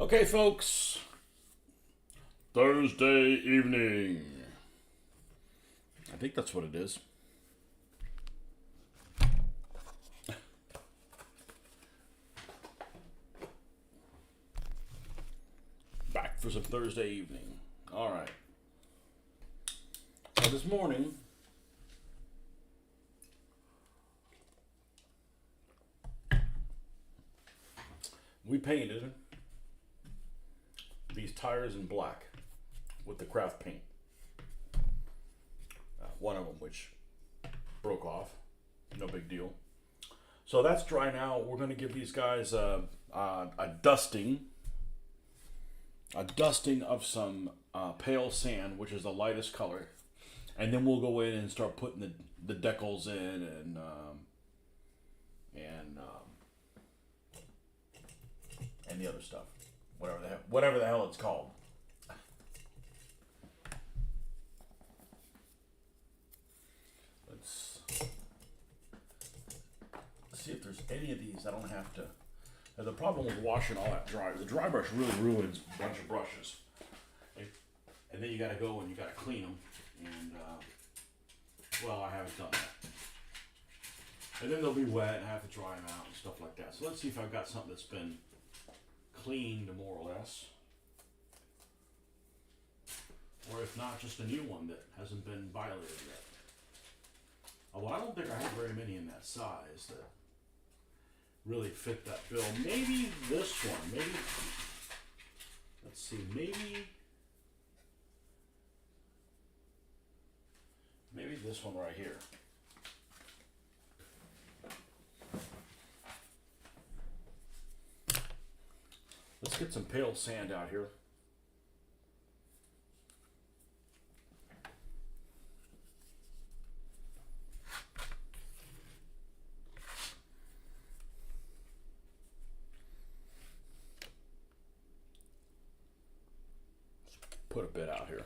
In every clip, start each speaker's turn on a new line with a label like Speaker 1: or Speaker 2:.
Speaker 1: Okay, folks, Thursday evening. I think that's what it is. Back for some Thursday evening. All right. So this morning, we painted these tires in black with the craft paint. One of them which broke off, no big deal. So that's dry now. We're going to give these guys a dusting of some pale sand, which is the lightest color, and then we'll go in and start putting the decals in and the other stuff, whatever the hell it's called. Let's see if there's any of these I don't have to. Now, the problem with washing all that dry, the dry brush really ruins a bunch of brushes, and then you got to go and you got to clean them. And well, I haven't done that. And then they'll be wet and I have to dry them out and stuff like that. So let's see if I've got something that's been cleaned more or less, or if not, just a new one that hasn't been violated yet. Although I don't think I have very many in that size that really fit that bill. Maybe this one. Maybe, let's see, maybe this one right here. Let's get some pale sand out here. Put a bit out here.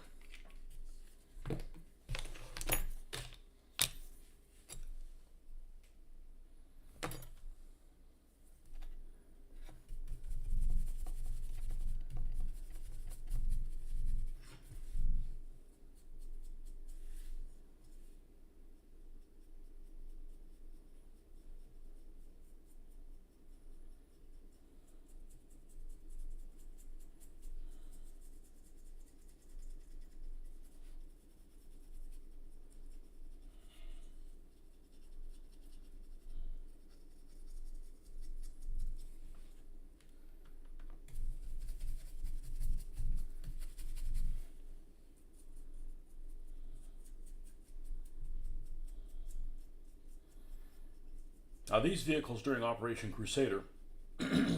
Speaker 1: Now, these vehicles during Operation Crusader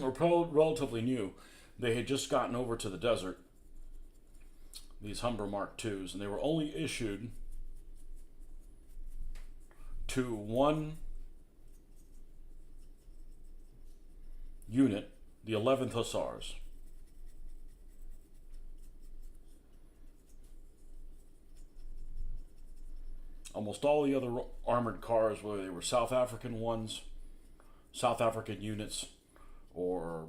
Speaker 1: were relatively new. They had just gotten over to the desert, these Humber Mark IIs, and they were only issued to one unit, the 11th Hussars. Almost all the other armored cars, whether they were South African ones, South African units, or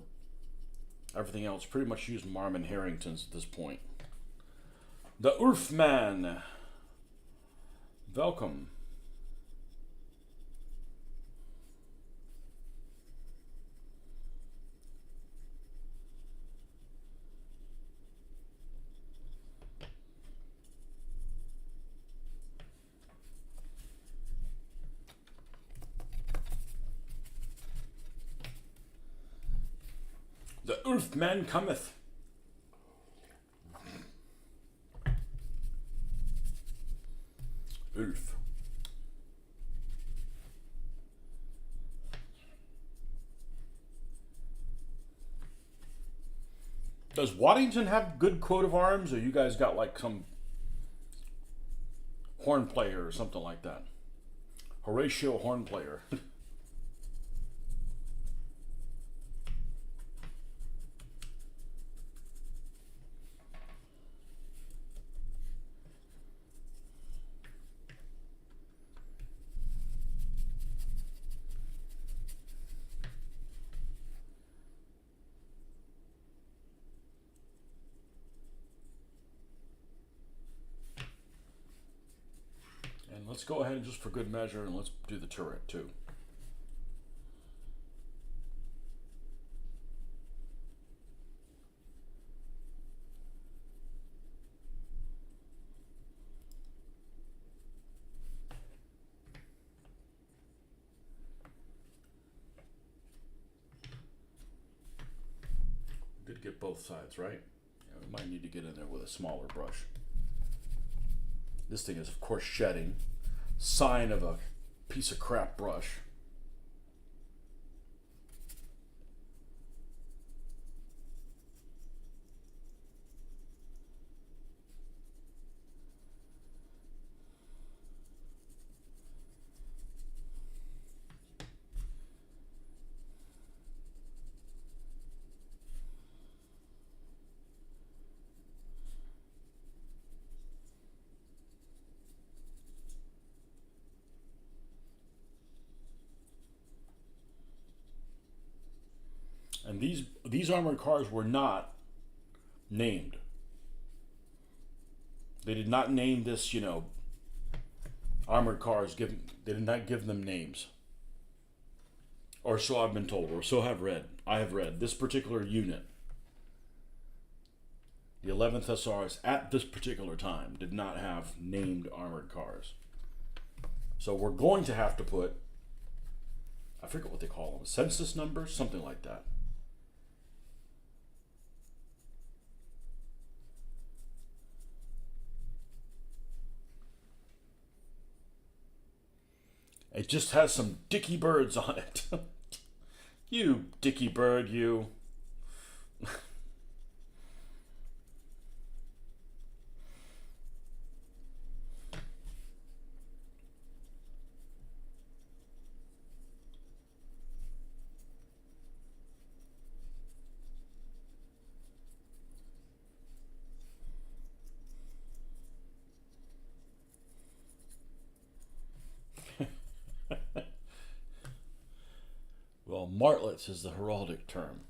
Speaker 1: everything else, pretty much used Marmon Harringtons at this point. The Urfman. Welcome. The Earthman cometh. Earth. Does Waddington have good coat of arms, or you guys got like some horn player or something like that? Horatio horn player. let's go ahead and just for good measure and let's do the turret too. Did get both sides, right? Yeah, we might need to get in there with a smaller brush. This thing is, of course, shedding. Sign of a piece of crap brush. And these armored cars were not named. They did not name this, armored cars. They did not give them names. Or so I've been told, or so I have read. This particular unit, the 11th SRs at this particular time, did not have named armored cars. So we're going to have to put, I forget what they call them, census numbers, something like that. It just has some dicky birds on it. You dicky bird, you. Well, martlets is the heraldic term.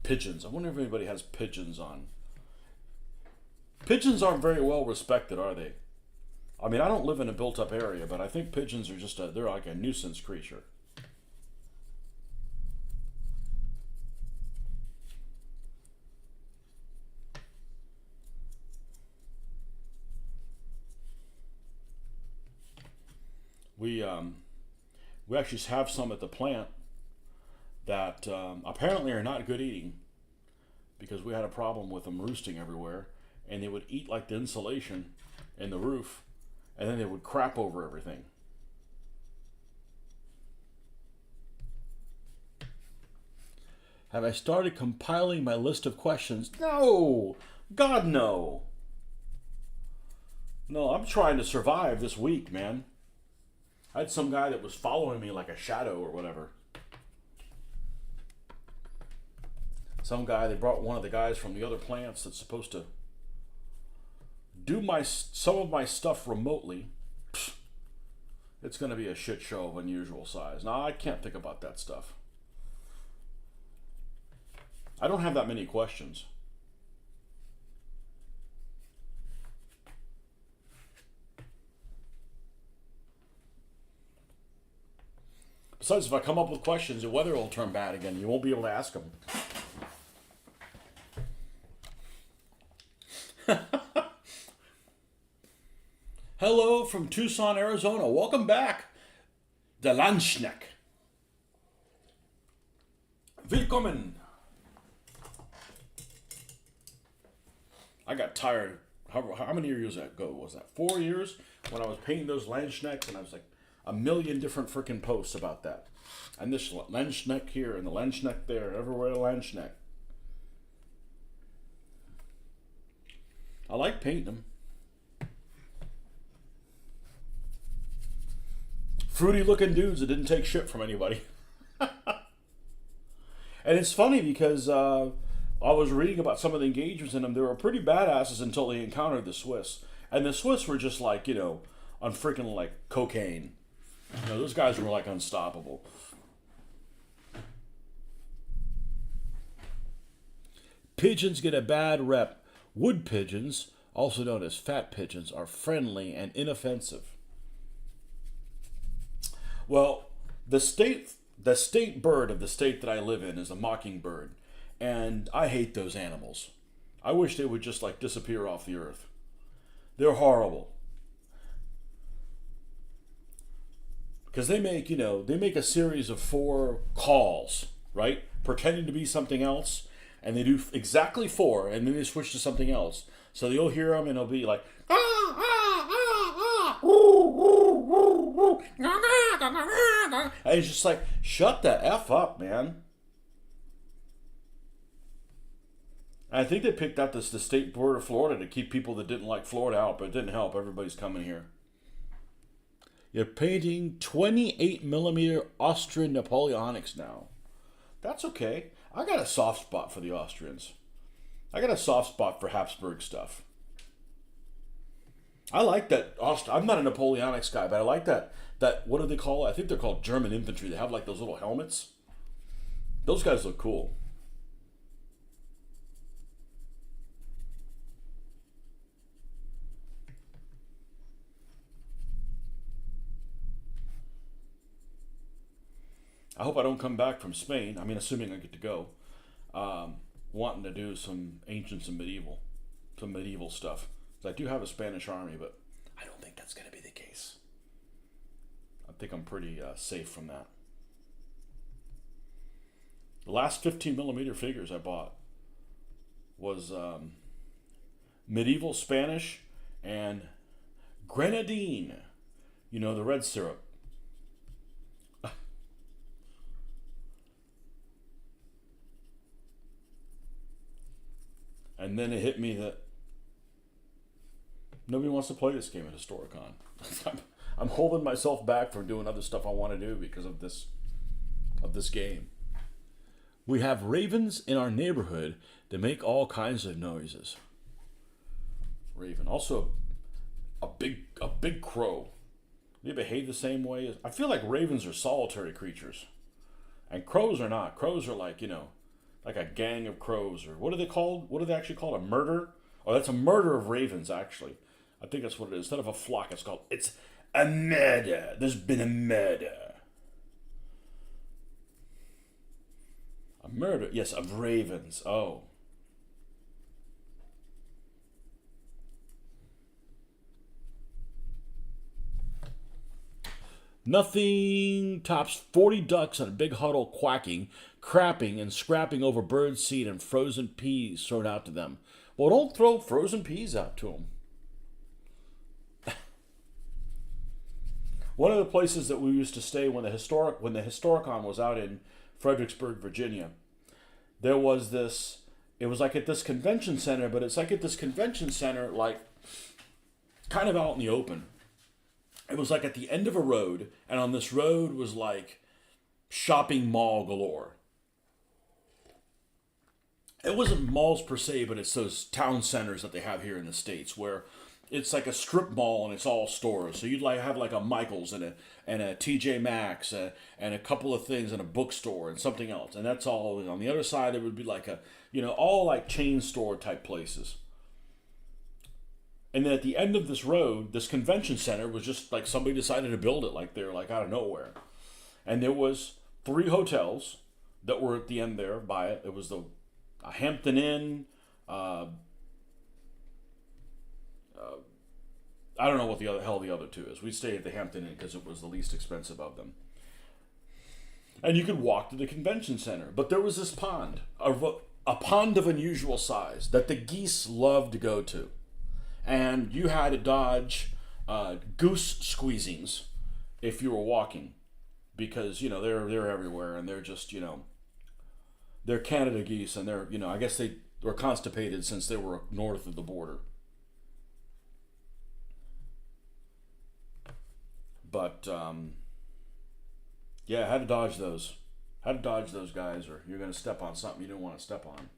Speaker 1: Pigeons. I wonder if anybody has pigeons on. Pigeons aren't very well respected, are they? I mean, I don't live in a built-up area, but I think pigeons are just they're like a nuisance creature. We actually have some at the plant that apparently are not good eating because we had a problem with them roosting everywhere, and they would eat like the insulation in the roof, and then they would crap over everything. Have I started compiling my list of questions? No! God, no! No, I'm trying to survive this week, man. I had some guy that was following me like a shadow or whatever. Some guy, they brought one of the guys from the other plants that's supposed to do some of my stuff remotely. Pfft, it's going to be a shit show of unusual size. Now, I can't think about that stuff. I don't have that many questions. Besides, if I come up with questions, the weather will turn bad again. You won't be able to ask them. Hello from Tucson, Arizona. Welcome back. Der Landschneck. Willkommen. I got tired. How many years ago was that? 4 years? When I was painting those Landschnecks, and I was like, a million different freaking posts about that. And this Landschneck here and the Landschneck there, everywhere a Landschneck. I like painting them. Fruity looking dudes that didn't take shit from anybody. And it's funny because I was reading about some of the engagements in them. They were pretty badasses until they encountered the Swiss. And the Swiss were just like, on freaking like cocaine. Those guys were like unstoppable. Pigeons get a bad rep. Wood pigeons also known as fat pigeons, are friendly and inoffensive. Well, the state bird of the state that I live in is a mockingbird, and I hate those animals. I wish they would just like disappear off the earth. They're horrible because they make a series of four calls, right? Pretending to be something else, and they do exactly four, and then they switch to something else. So you'll hear them, and they'll be like, ah, ah, ah, ah, ooh, ooh, ooh, ooh, and it's just like, shut the f up, man. I think they picked out the state board of Florida to keep people that didn't like Florida out, but it didn't help. Everybody's coming here. You're painting 28 millimeter Austrian Napoleonics now. That's okay. I got a soft spot for the Austrians. I got a soft spot for Habsburg stuff. I like that. I'm not a Napoleonics guy, but I like that. What do they call it? I think they're called German infantry. They have like those little helmets. Those guys look cool. I hope I don't come back from Spain. I mean, assuming I get to go. Wanting to do some ancients and some medieval stuff. I do have a Spanish army, but I don't think that's going to be the case. I think I'm pretty safe from that. The last 15 millimeter figures I bought was medieval Spanish and grenadine. You know, the red syrup. And then it hit me that nobody wants to play this game at Historicon. I'm holding myself back from doing other stuff I want to do because of this game. We have ravens in our neighborhood that make all kinds of noises. Raven. Also a big crow. They behave the same way as I feel like ravens are solitary creatures. And crows are not. Crows are like, like a gang of crows, or what are they called? What are they actually called? A murder? Oh, that's a murder of ravens, actually. I think that's what it is. Instead of a flock, it's a murder. There's been a murder. A murder, yes, of ravens. Oh. Nothing tops 40 ducks in a big huddle quacking, crapping, and scrapping over bird seed and frozen peas thrown out to them. Well, don't throw frozen peas out to them. One of the places that we used to stay when the Historicon was out in Fredericksburg, Virginia, there was this. It was like at this convention center, but it's like at this convention center, like kind of out in the open. It was like at the end of a road, and on this road was like shopping mall galore. It wasn't malls per se, but it's those town centers that they have here in the States where it's like a strip mall and it's all stores. So you'd like have like a Michael's and a TJ Maxx and a couple of things and a bookstore and something else. And that's all. And on the other side, it would be like all like chain store type places. And then at the end of this road, this convention center was just like somebody decided to build it like they're like out of nowhere. And there was 3 hotels that were at the end there by it. It was the Hampton Inn. I don't know what the other 2 is. We stayed at the Hampton Inn because it was the least expensive of them. And you could walk to the convention center. But there was this pond, a pond of unusual size that the geese loved to go to. And you had to dodge goose squeezings if you were walking, because they're everywhere and they're just they're Canada geese and they're I guess they were constipated since they were north of the border. But yeah, I had to dodge those. Had to dodge those guys, or you're gonna step on something you don't want to step on.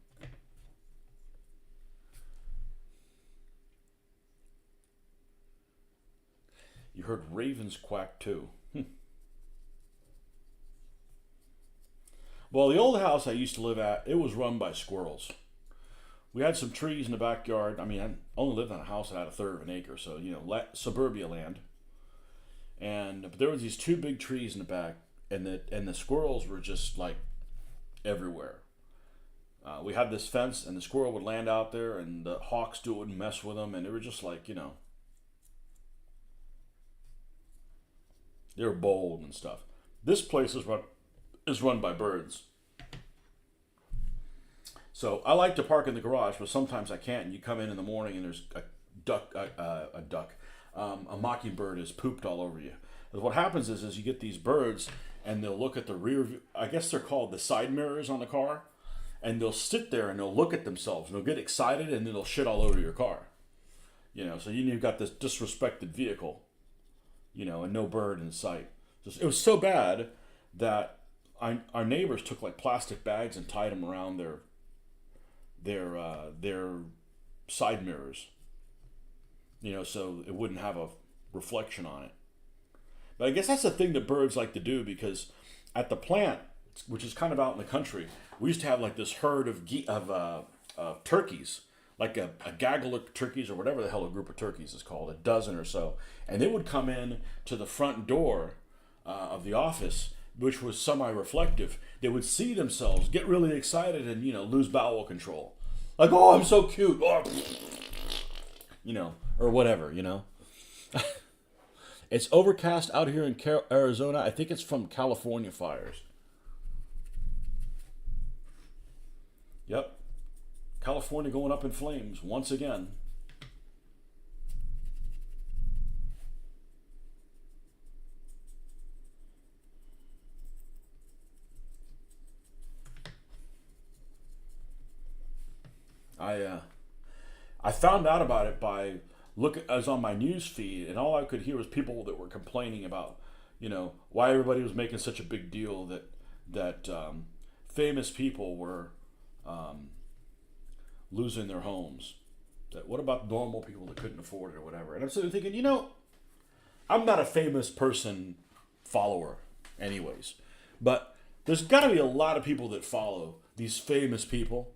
Speaker 1: You heard ravens quack too. Well, the old house I used to live at, it was run by squirrels. we had some trees in the backyard. I mean, I only lived on a house that had a third of an acre, so suburbia land. And but there was these two big trees in the back, and the squirrels were just like everywhere. We had this fence, and the squirrel would land out there, and the hawks wouldn't mess with them, and they were just like they were bold and stuff. This place is run by birds. So I like to park in the garage, but sometimes I can't. And you come in the morning and there's a mockingbird is pooped all over you. But what happens is you get these birds and they'll look at the rear view. I guess they're called the side mirrors on the car, and they'll sit there and they'll look at themselves and they'll get excited and then they'll shit all over your car. So you've got this disrespected vehicle, and no bird in sight. It was so bad that our neighbors took like plastic bags and tied them around their side mirrors, so it wouldn't have a reflection on it. But I guess that's the thing that birds like to do, because at the plant, which is kind of out in the country, we used to have like this herd of turkeys, like a gaggle of turkeys, or whatever the hell a group of turkeys is called, a dozen or so, and they would come in to the front door of the office, which was semi-reflective. They would see themselves, get really excited, and lose bowel control, like, oh, I'm so cute, oh, or whatever. It's overcast out here in Arizona. I think it's from California fires. Yep, California going up in flames once again. I found out about it by I was on my news feed, and all I could hear was people that were complaining about, why everybody was making such a big deal that famous people were losing their homes. That what about normal people that couldn't afford it or whatever? And I'm sitting there thinking, I'm not a famous person follower, anyways, but there's got to be a lot of people that follow these famous people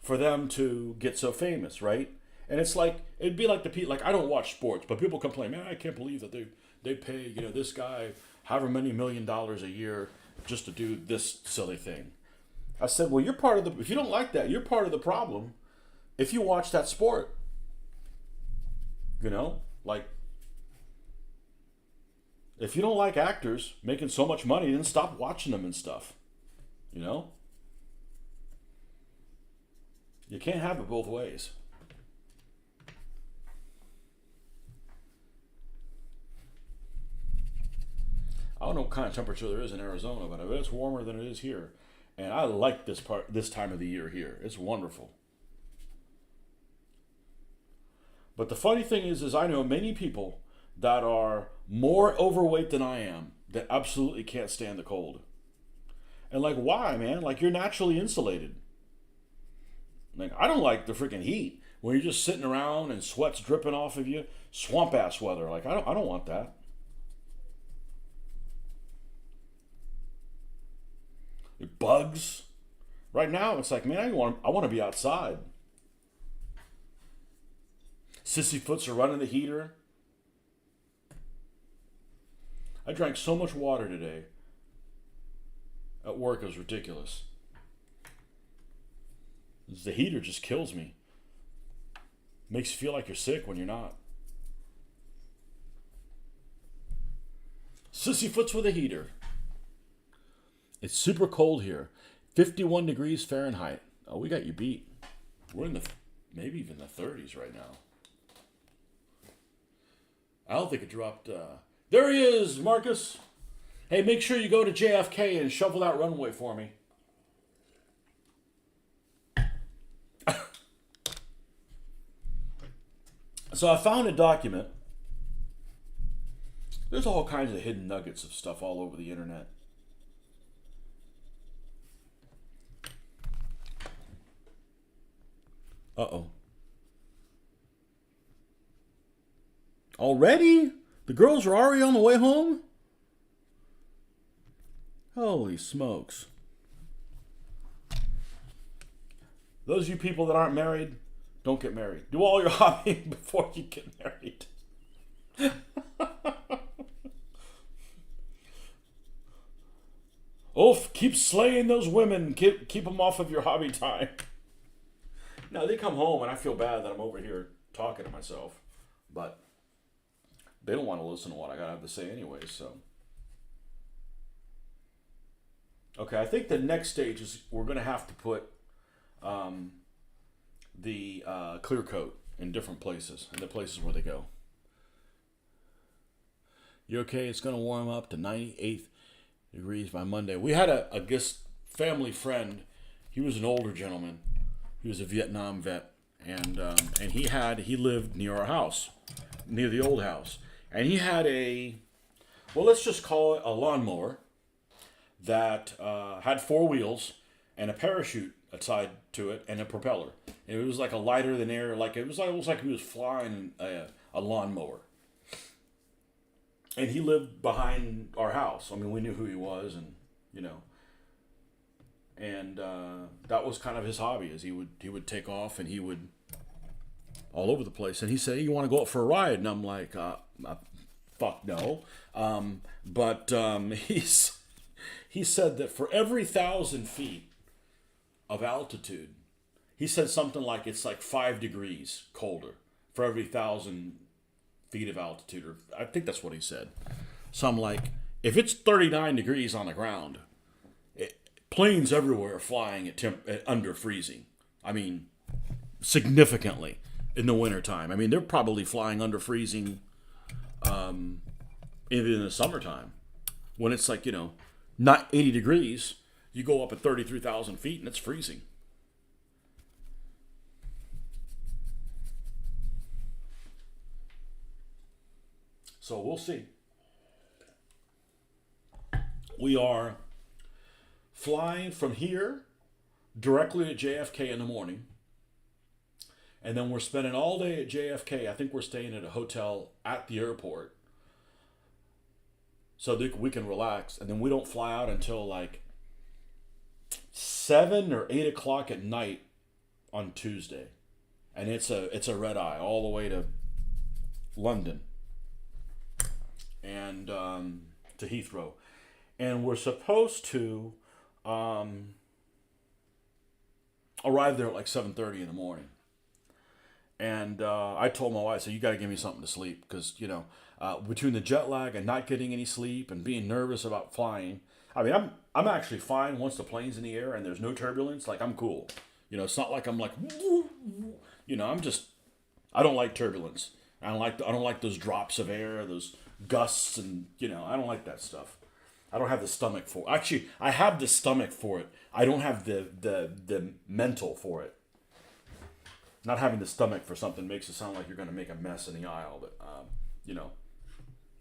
Speaker 1: for them to get so famous, right? And it's like, it'd be like I don't watch sports, but people complain, man, I can't believe that they pay, this guy however many $1 million a year just to do this silly thing. I said, well, you're part of if you don't like that, you're part of the problem if you watch that sport. Like, if you don't like actors making so much money, then stop watching them and stuff. You can't have it both ways. I don't know what kind of temperature there is in Arizona, but I bet it's warmer than it is here. And I like this time of the year here. It's wonderful. But the funny thing is I know many people that are more overweight than I am that absolutely can't stand the cold. And like, why, man? Like, you're naturally insulated. Like, I don't like the freaking heat when you're just sitting around and sweat's dripping off of you. Swamp ass weather. Like, I don't want that. Bugs. Right now, it's like, man, I want to be outside. Sissyfoots are running the heater. I drank so much water today at work, it was ridiculous. The heater just kills me. Makes you feel like you're sick when you're not. Sissyfoots with a heater. It's super cold here. 51 degrees Fahrenheit. Oh, we got you beat. We're in maybe even the 30s right now. I don't think it dropped. There he is, Marcus. Hey, make sure you go to JFK and shovel that runway for me. So I found a document. There's all kinds of hidden nuggets of stuff all over the internet. Uh-oh. Already? The girls are already on the way home? Holy smokes. Those of you people that aren't married, don't get married. Do all your hobbying before you get married. Ulf, keep slaying those women. Keep them off of your hobby time. Now, they come home and I feel bad that I'm over here talking to myself. But they don't want to listen to what I got to have to say anyway, so. Okay, I think the next stage is we're going to have to put the clear coat in different places, in the places where they go. You okay? It's going to warm up to 98 degrees by Monday. We had a guest family friend. He was an older gentleman. He was a Vietnam vet, and he lived near our house, near the old house, and he had let's just call it a lawnmower that had four wheels and a parachute aside to it and a propeller. And it was like a lighter than air, like it was like he was flying a lawnmower. And he lived behind our house. I mean, we knew who he was, and and that was kind of his hobby. Is he would take off and he would all over the place. And he said, "Hey, you want to go out for a ride?" And I'm like, "Fuck no." He said that for every 1,000 feet of altitude, he said something like it's like 5 degrees colder for every 1,000 feet of altitude, or I think that's what he said. So I'm like, if it's 39 degrees on the ground, planes everywhere are flying at under freezing. I mean, significantly in the wintertime. I mean, they're probably flying under freezing even in the summertime. When it's like, not 80 degrees, you go up at 33,000 feet and it's freezing. So we'll see. We are flying from here directly to JFK in the morning. And then we're spending all day at JFK. I think we're staying at a hotel at the airport so that we can relax. And then we don't fly out until like 7 or 8 o'clock at night on Tuesday. And it's a red eye all the way to London and to Heathrow. And we're supposed to arrive there at like 7:30 in the morning. And I told my wife, I said, you got to give me something to sleep because, between the jet lag and not getting any sleep and being nervous about flying, I mean, I'm actually fine once the plane's in the air and there's no turbulence. Like, I'm cool. It's not like I'm like, I don't like turbulence. I don't like those drops of air, those gusts, and I don't like that stuff. I don't have the stomach for it. Actually, I have the stomach for it. I don't have the mental for it. Not having the stomach for something makes it sound like you're going to make a mess in the aisle, but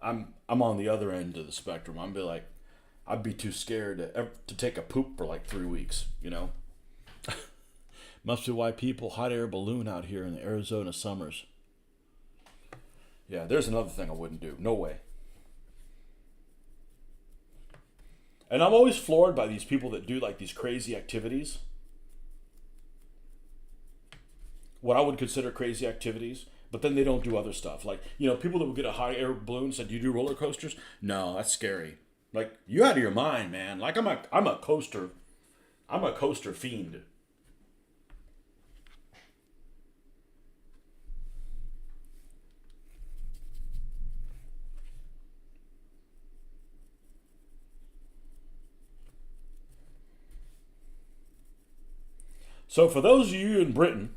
Speaker 1: I'm on the other end of the spectrum. I'd be too scared to take a poop for like 3 weeks. Must be why people hot air balloon out here in the Arizona summers. Yeah, there's another thing I wouldn't do. No way. And I'm always floored by these people that do like these crazy activities. What I would consider crazy activities, but then they don't do other stuff. Like, people that would get a hot air balloon said, "Do you do roller coasters?" No, that's scary. Like, you out of your mind, man. Like, I'm a coaster fiend. So for those of you in Britain,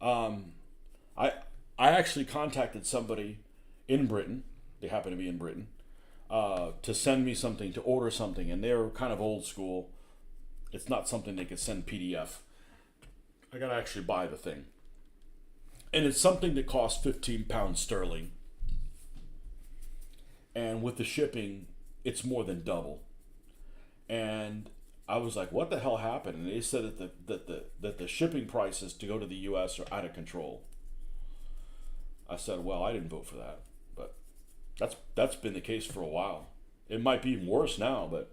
Speaker 1: I actually contacted somebody in Britain. They happen to be in Britain to send me something, to order something, and they're kind of old school. It's not something they could send PDF. I gotta actually buy the thing, and it's something that costs £15 sterling, and with the shipping, it's more than double. And I was like, "What the hell happened?" And they said that the shipping prices to go to the U.S. are out of control. I said, "Well, I didn't vote for that, but that's been the case for a while. It might be even worse now, but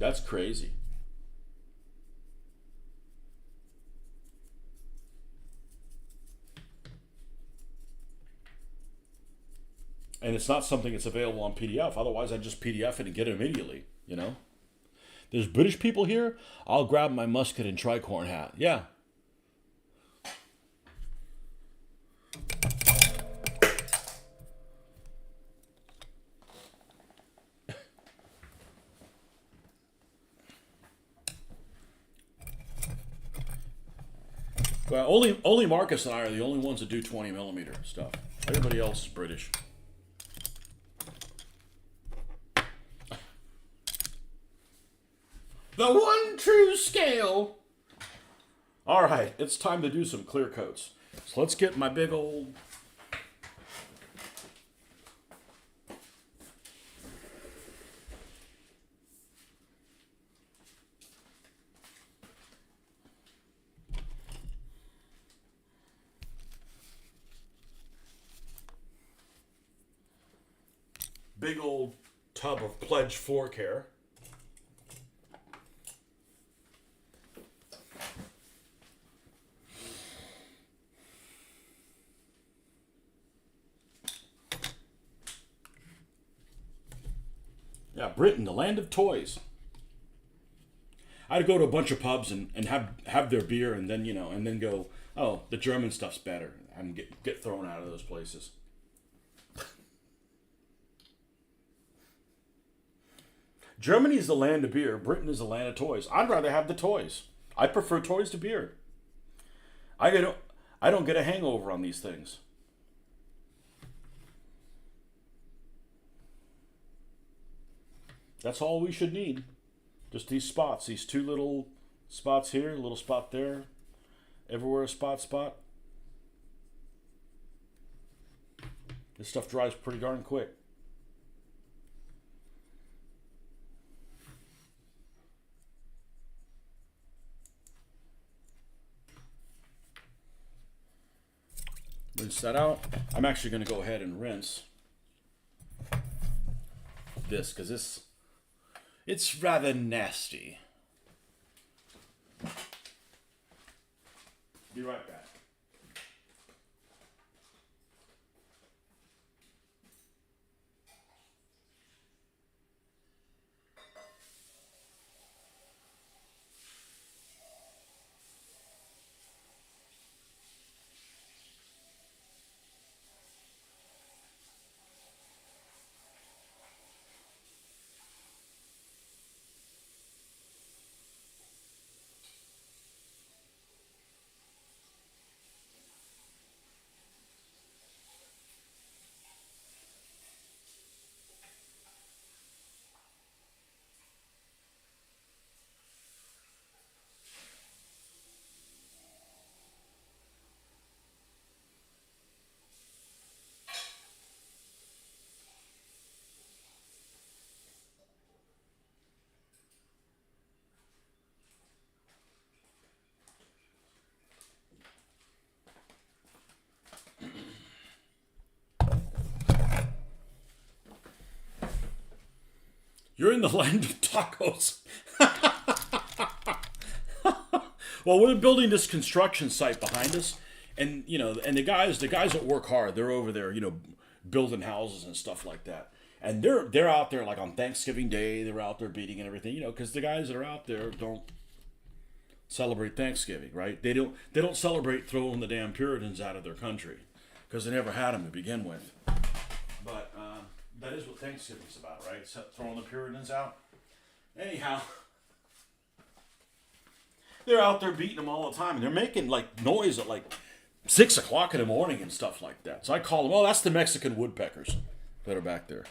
Speaker 1: That's crazy. And it's not something that's available on PDF. Otherwise, I'd just PDF it and get it immediately. You know, there's British people here. I'll grab my musket and tricorn hat. Yeah. Well, only Marcus and I are the only ones that do 20 millimeter stuff. Everybody else is British. The one true scale. All right, it's time to do some clear coats. So let's get my big old. Big old tub of Pledge floor care. Yeah, Britain, the land of toys. I'd go to a bunch of pubs and have their beer and then and then go, oh, the German stuff's better, and get thrown out of those places. Germany is the land of beer. Britain is the land of toys. I'd rather have the toys. I prefer toys to beer. I don't get a hangover on these things. That's all we should need. Just these spots, these two little spots here, a little spot there, everywhere a spot. This stuff dries pretty darn quick. Rinse that out. I'm actually going to go ahead and rinse this because it's rather nasty. Be right back. You're in the land of tacos. Well, we're building this construction site behind us, and and the guys that work hard, they're over there, building houses and stuff like that. And they're out there like on Thanksgiving Day, they're out there beating and everything, because the guys that are out there don't celebrate Thanksgiving, right? They don't celebrate throwing the damn Puritans out of their country because they never had them to begin with. But that is what Thanksgiving's about, right? Throwing the Puritans out. Anyhow, they're out there beating them all the time, and they're making like noise at like 6 o'clock in the morning and stuff like that. So I call them, oh, that's the Mexican woodpeckers that are back there.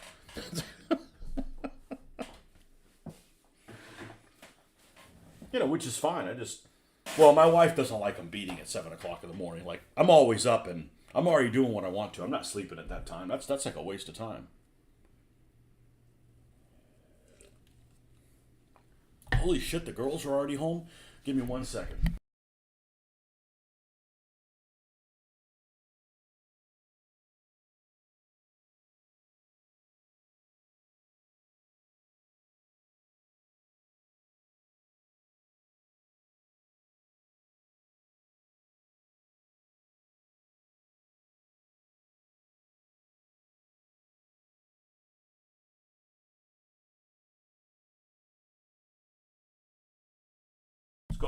Speaker 1: Which is fine. Well, my wife doesn't like them beating at 7 o'clock in the morning. Like, I'm always up and I'm already doing what I want to. I'm not sleeping at that time. That's like a waste of time. Holy shit, the girls are already home? Give me 1 second.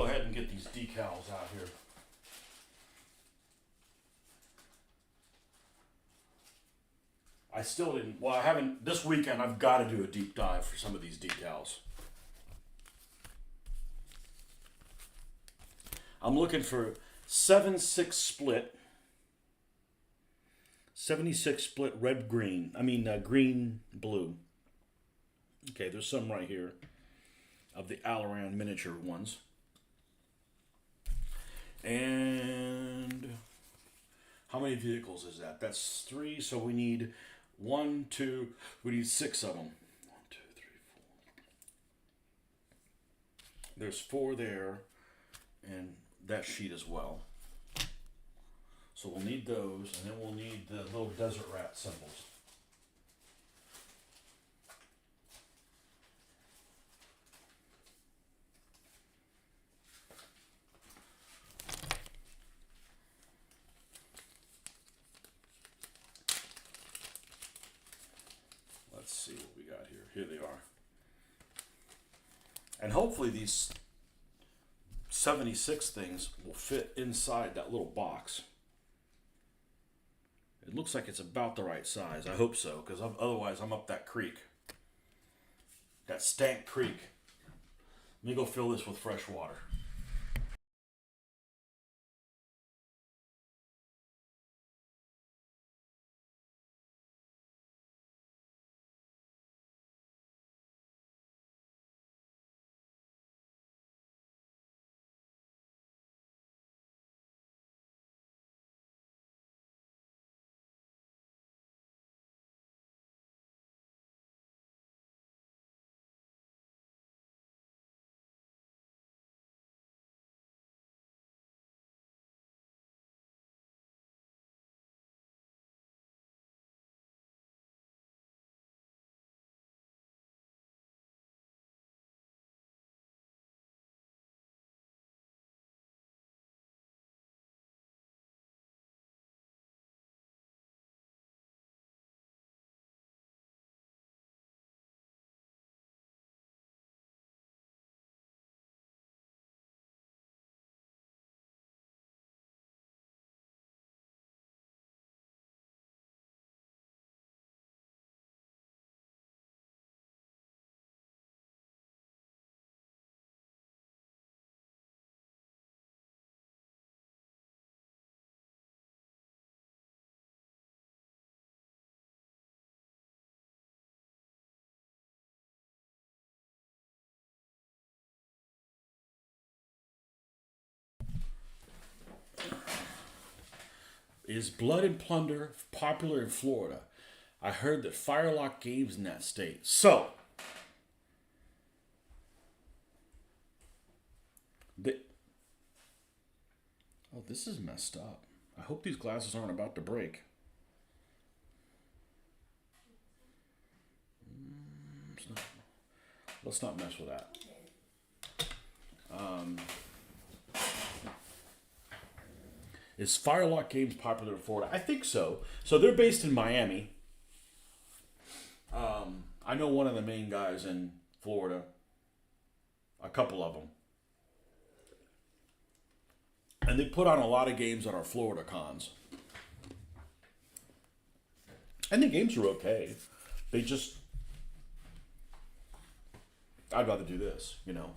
Speaker 1: ahead and get these decals out here. I still didn't, well, I haven't, this weekend I've got to do a deep dive for some of these decals. I'm looking for 7/6 split, 76 split red green. Green blue. Okay, there's some right here of the Alaran miniature ones. And how many vehicles is that? That's 3, so we need 1, 2, we need 6 of them. 1, 2, 3, 4. There's 4 there, and that sheet as well. So we'll need those, and then we'll need the little desert rat symbols. Let's see what we got here. Here they are. And hopefully these 76 things will fit inside that little box. It looks like it's about the right size. I hope so, because otherwise I'm up that creek. That stank creek. Let me go fill this with fresh water. Is Blood and Plunder popular in Florida? I heard that Firelock Games in that state. So, oh, this is messed up. I hope these glasses aren't about to break. Let's not mess with that. Is Firelock Games popular in Florida? I think so. So they're based in Miami. I know one of the main guys in Florida. A couple of them. And they put on a lot of games at our Florida cons. And the games are okay. They just... I'd rather do this, you know.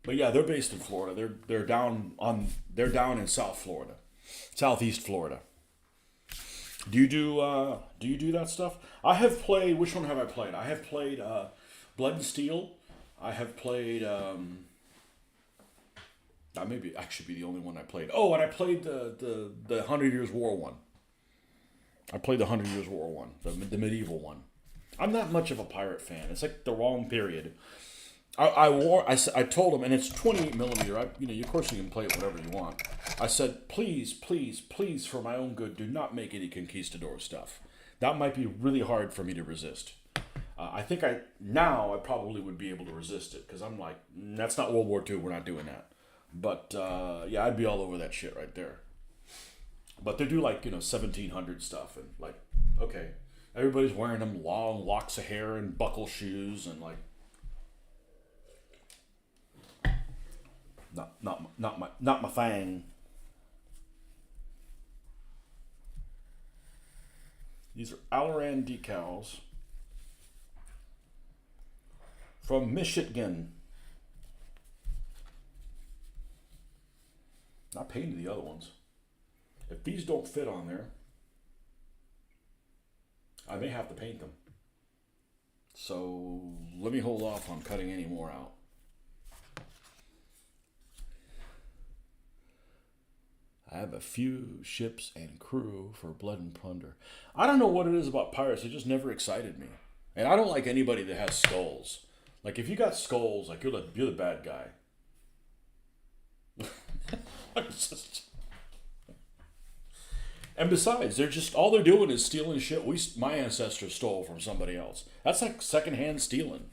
Speaker 1: But yeah, they're based in Florida. They're down in South Florida, Southeast Florida. Do you do that stuff? I have played. Which one have I played? I have played Blood and Steel. I have played. Maybe I should be the only one I played. Oh, and I played the 100 Years War one. I played the 100 Years War one, the medieval one. I'm not much of a pirate fan. It's like the wrong period. I told him, and it's 28 millimeter. Of course you can play it whatever you want. I said, please, please, please, for my own good, do not make any conquistador stuff. That might be really hard for me to resist. I think I probably would be able to resist it, because I'm like, that's not World War II. We're not doing that. But yeah, I'd be all over that shit right there. But they do 1700 stuff, and okay, everybody's wearing them long locks of hair and buckle shoes, and Not my thing. These are Alaran decals from Michigan. Not painted the other ones. If these don't fit on there, I may have to paint them. So let me hold off on cutting any more out. I have a few ships and crew for blood and plunder. I don't know what it is about pirates. It just never excited me. And I don't like anybody that has skulls. Like if you got skulls, like you're the bad guy. And besides, they're just all they're doing is stealing shit my ancestors stole from somebody else. That's like secondhand stealing.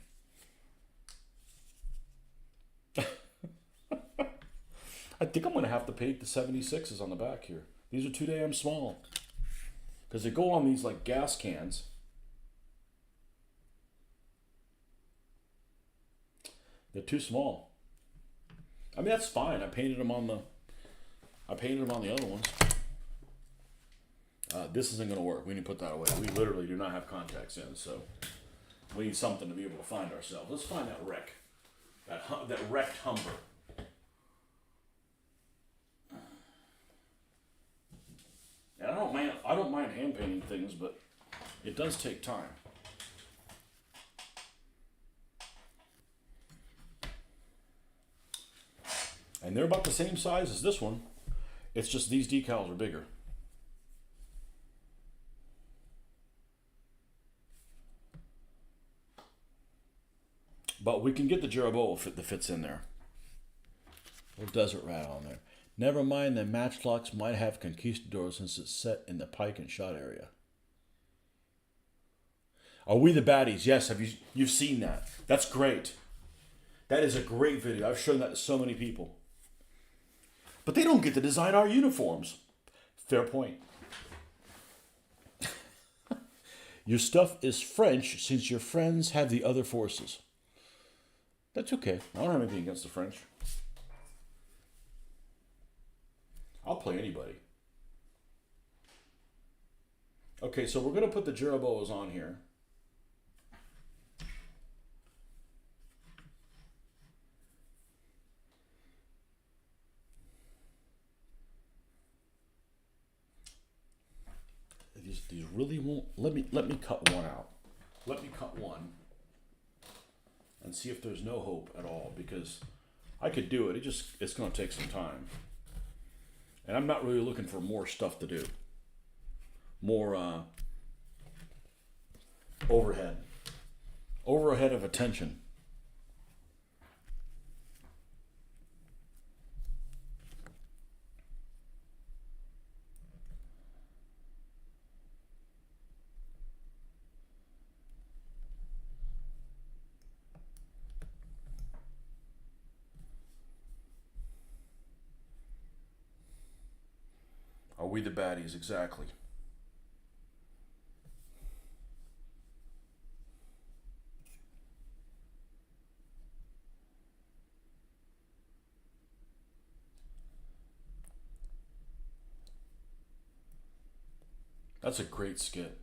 Speaker 1: I think I'm gonna have to paint the 76s on the back here. These are too damn small because they go on these like gas cans. They're too small. I mean that's fine. I painted them on the other ones. This isn't going to work. We need to put that away. We literally do not have contacts in, so we need something to be able to find ourselves. Let's find that wreck. That wrecked Humber. And I don't mind hand painting things, but it does take time. And they're about the same size as this one. It's just these decals are bigger. But we can get the Jeroboam that fits in there. Little desert rat on there. Never mind the matchlocks might have conquistadors since it's set in the pike and shot area. Are we the baddies? Yes, you've seen that. That's great. That is a great video. I've shown that to so many people. But they don't get to design our uniforms. Fair point. Your stuff is French since your friends have the other forces. That's okay. I don't have anything against the French. I'll play anybody. Okay, so we're going to put the Jeroboams on here. These really won't. Let me cut one out. Let me cut one. And see if there's no hope at all, because I could do it. It's going to take some time. And I'm not really looking for more stuff to do. More overhead of attention. Are we the baddies? Exactly. That's a great skit.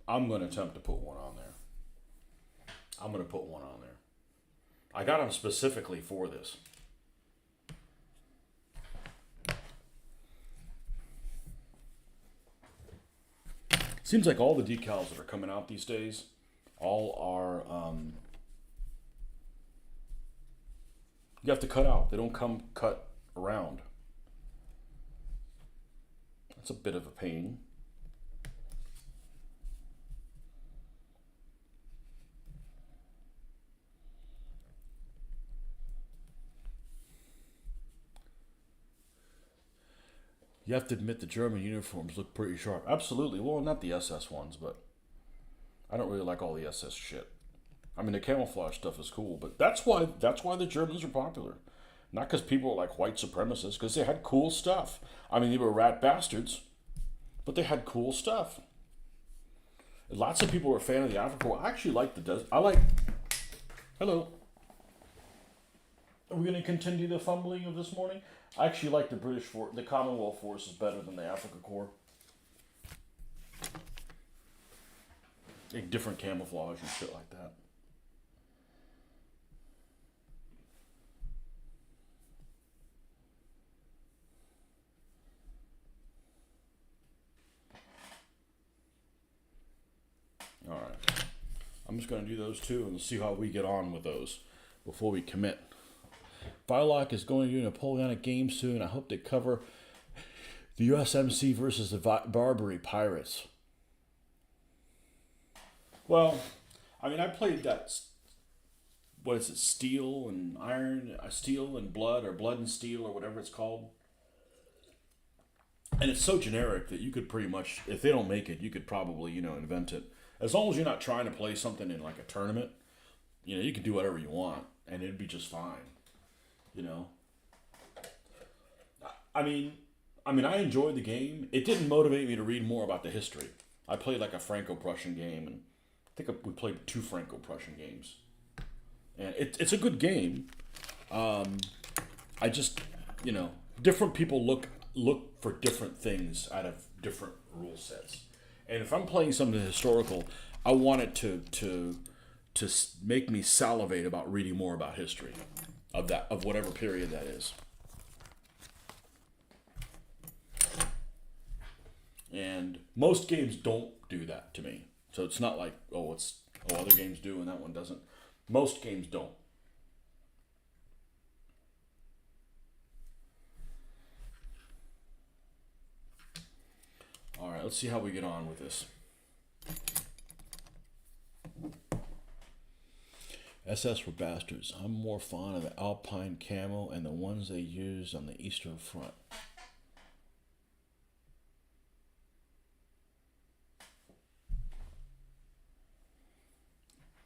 Speaker 1: I'm going to attempt to put one on there. I'm going to put one on there. I got them specifically for this. Seems like all the decals that are coming out these days, all are, you have to cut out. They don't come cut around. That's a bit of a pain. You have to admit the German uniforms look pretty sharp. Absolutely. Well, not the SS ones, but I don't really like all the SS shit. I mean, the camouflage stuff is cool, but that's why the Germans are popular. Not because people are like white supremacists, because they had cool stuff. I mean, they were rat bastards, but they had cool stuff. Lots of people are a fan of the Africa War. I actually like the desert. I like. Hello. Are we going to continue the fumbling of this morning? I actually like the Commonwealth forces better than the Africa Corps. Like different camouflage and shit like that. All right. I'm just going to do those two and see how we get on with those before we commit. Bylock is going to do a Napoleonic game soon. I hope they cover the USMC versus the Barbary Pirates. Well, I mean, I played that. What is it? Steel and Iron, Steel and Blood, or Blood and Steel, or whatever it's called. And it's so generic that you could pretty much, if they don't make it, you could probably, invent it. As long as you're not trying to play something in like a tournament, you can do whatever you want, and it'd be just fine. I mean, I enjoyed the game. It didn't motivate me to read more about the history. I played like a Franco-Prussian game, and I think we played 2 Franco-Prussian games. And it's a good game. I just, different people look for different things out of different rule sets. And if I'm playing something historical, I want it to make me salivate about reading more about history of whatever period that is. And most games don't do that to me. So it's not like, other games do and that one doesn't. Most games don't. All right, let's see how we get on with this. SS were bastards. I'm more fond of the Alpine camo and the ones they used on the Eastern Front.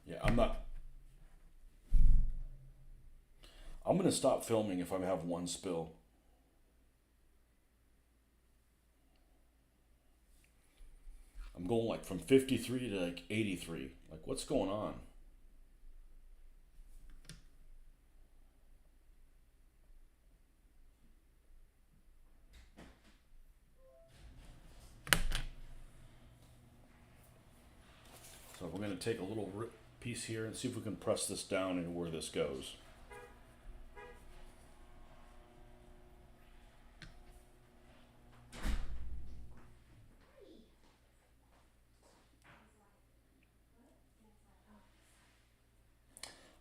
Speaker 1: Yeah, I'm going to stop filming if I have one spill. I'm going like from 53 to like 83. Like, what's going on? So we're going to take a little piece here and see if we can press this down and where this goes.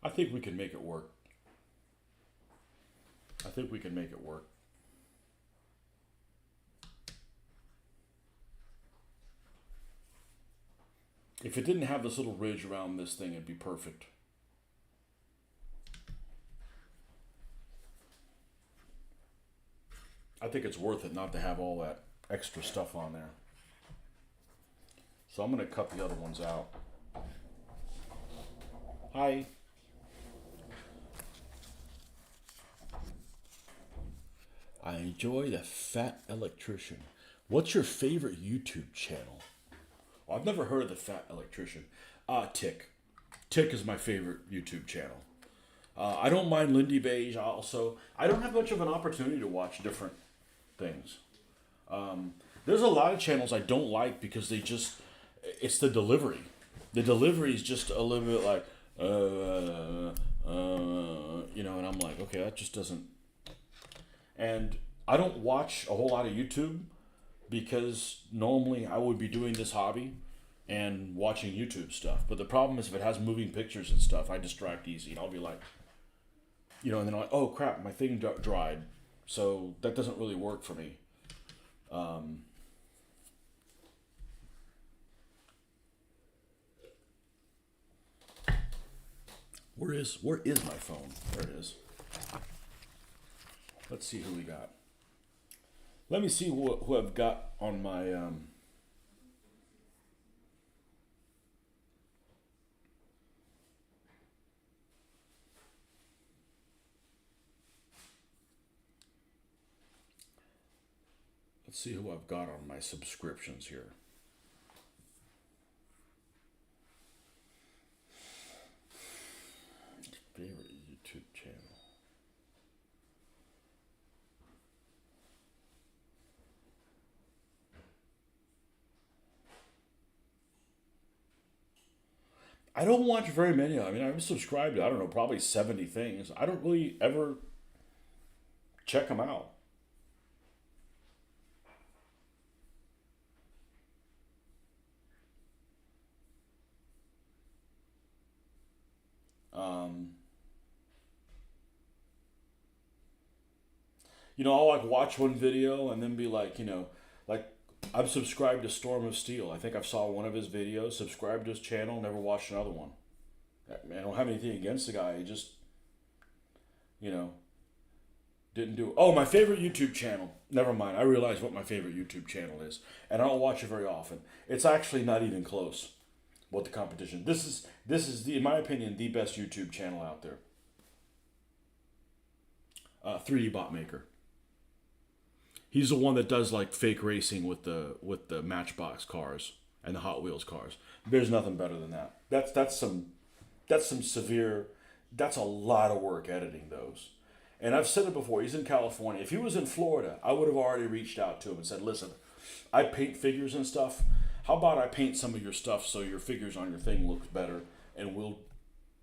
Speaker 1: I think we can make it work. If it didn't have this little ridge around this thing, it'd be perfect. I think it's worth it not to have all that extra stuff on there. So I'm going to cut the other ones out. Hi. I enjoy the Fat Electrician. What's your favorite YouTube channel? Well, I've never heard of the Fat Electrician. Tick. Tick is my favorite YouTube channel. I don't mind Lindy Beige also. I don't have much of an opportunity to watch different things. There's a lot of channels I don't like because it's the delivery. The delivery is just a little bit like, and I'm like, okay, that just doesn't. And I don't watch a whole lot of YouTube because normally I would be doing this hobby and watching YouTube stuff. But the problem is if it has moving pictures and stuff, I distract easy. And I'll be like, and then I'm like, oh crap, my thing dried. So that doesn't really work for me. Where is my phone? There it is. Let's see who we got. Let me see who I've got on my. Let's see who I've got on my subscriptions here. Favorite YouTube channel. I don't watch very many. I mean, I'm subscribed to, I don't know, probably 70 things. I don't really ever check them out. Um, I'll like watch one video and then be like, like I'm subscribed to Storm of Steel. I think I saw one of his videos, subscribed to his channel, never watched another one. I don't have anything against the guy. He just, you know, didn't do it. Oh, my favorite YouTube channel. Never mind. I realize what my favorite YouTube channel is, and I don't watch it very often. It's actually not even close. What the competition? This is in my opinion, the best YouTube channel out there. 3D Bot Maker. He's the one that does like fake racing with the Matchbox cars and the Hot Wheels cars. There's nothing better than that. That's some severe. That's a lot of work editing those. And I've said it before. He's in California. If he was in Florida, I would have already reached out to him and said, "Listen, I paint figures and stuff. How about I paint some of your stuff so your figures on your thing looks better, and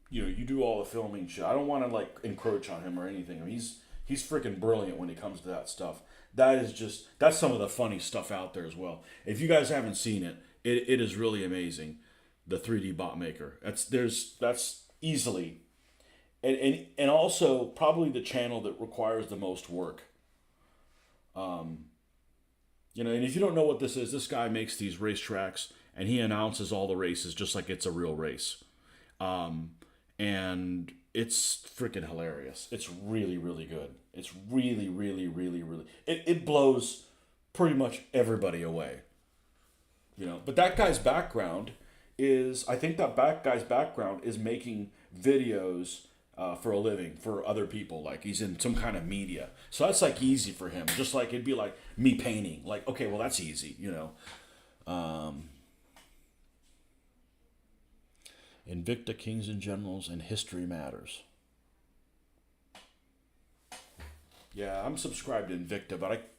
Speaker 1: you do all the filming shit. I don't want to like encroach on him or anything. I mean, he's freaking brilliant when it comes to that stuff. That's some of the funny stuff out there as well. If you guys haven't seen it, it is really amazing. The 3D Bot Maker. That's easily and also probably the channel that requires the most work. And if you don't know what this is, this guy makes these racetracks and he announces all the races just like it's a real race. And it's freaking hilarious. It's really, really good. It's really, really, really, really. It blows pretty much everybody away. But that guy's background I think that guy's background is making videos for a living for other people. Like he's in some kind of media. So that's like easy for him. Just like it'd be like me painting. Like, okay, well, that's easy. Invicta, Kings and Generals, and History Matters. Yeah, I'm subscribed to Invicta, but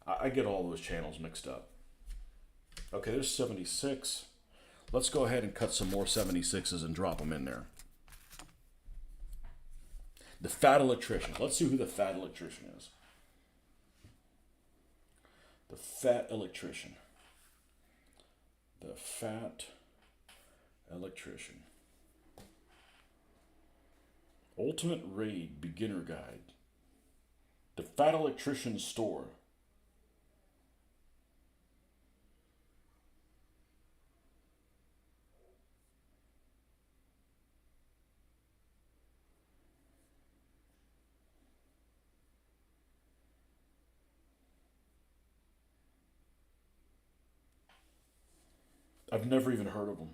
Speaker 1: I get all those channels mixed up. Okay, there's 76. Let's go ahead and cut some more 76s and drop them in there. The Fat Electrician. Let's see who the Fat Electrician is. The Fat Electrician. The Fat Electrician. Ultimate Raid Beginner Guide. The Fat Electrician Store. I've never even heard of him.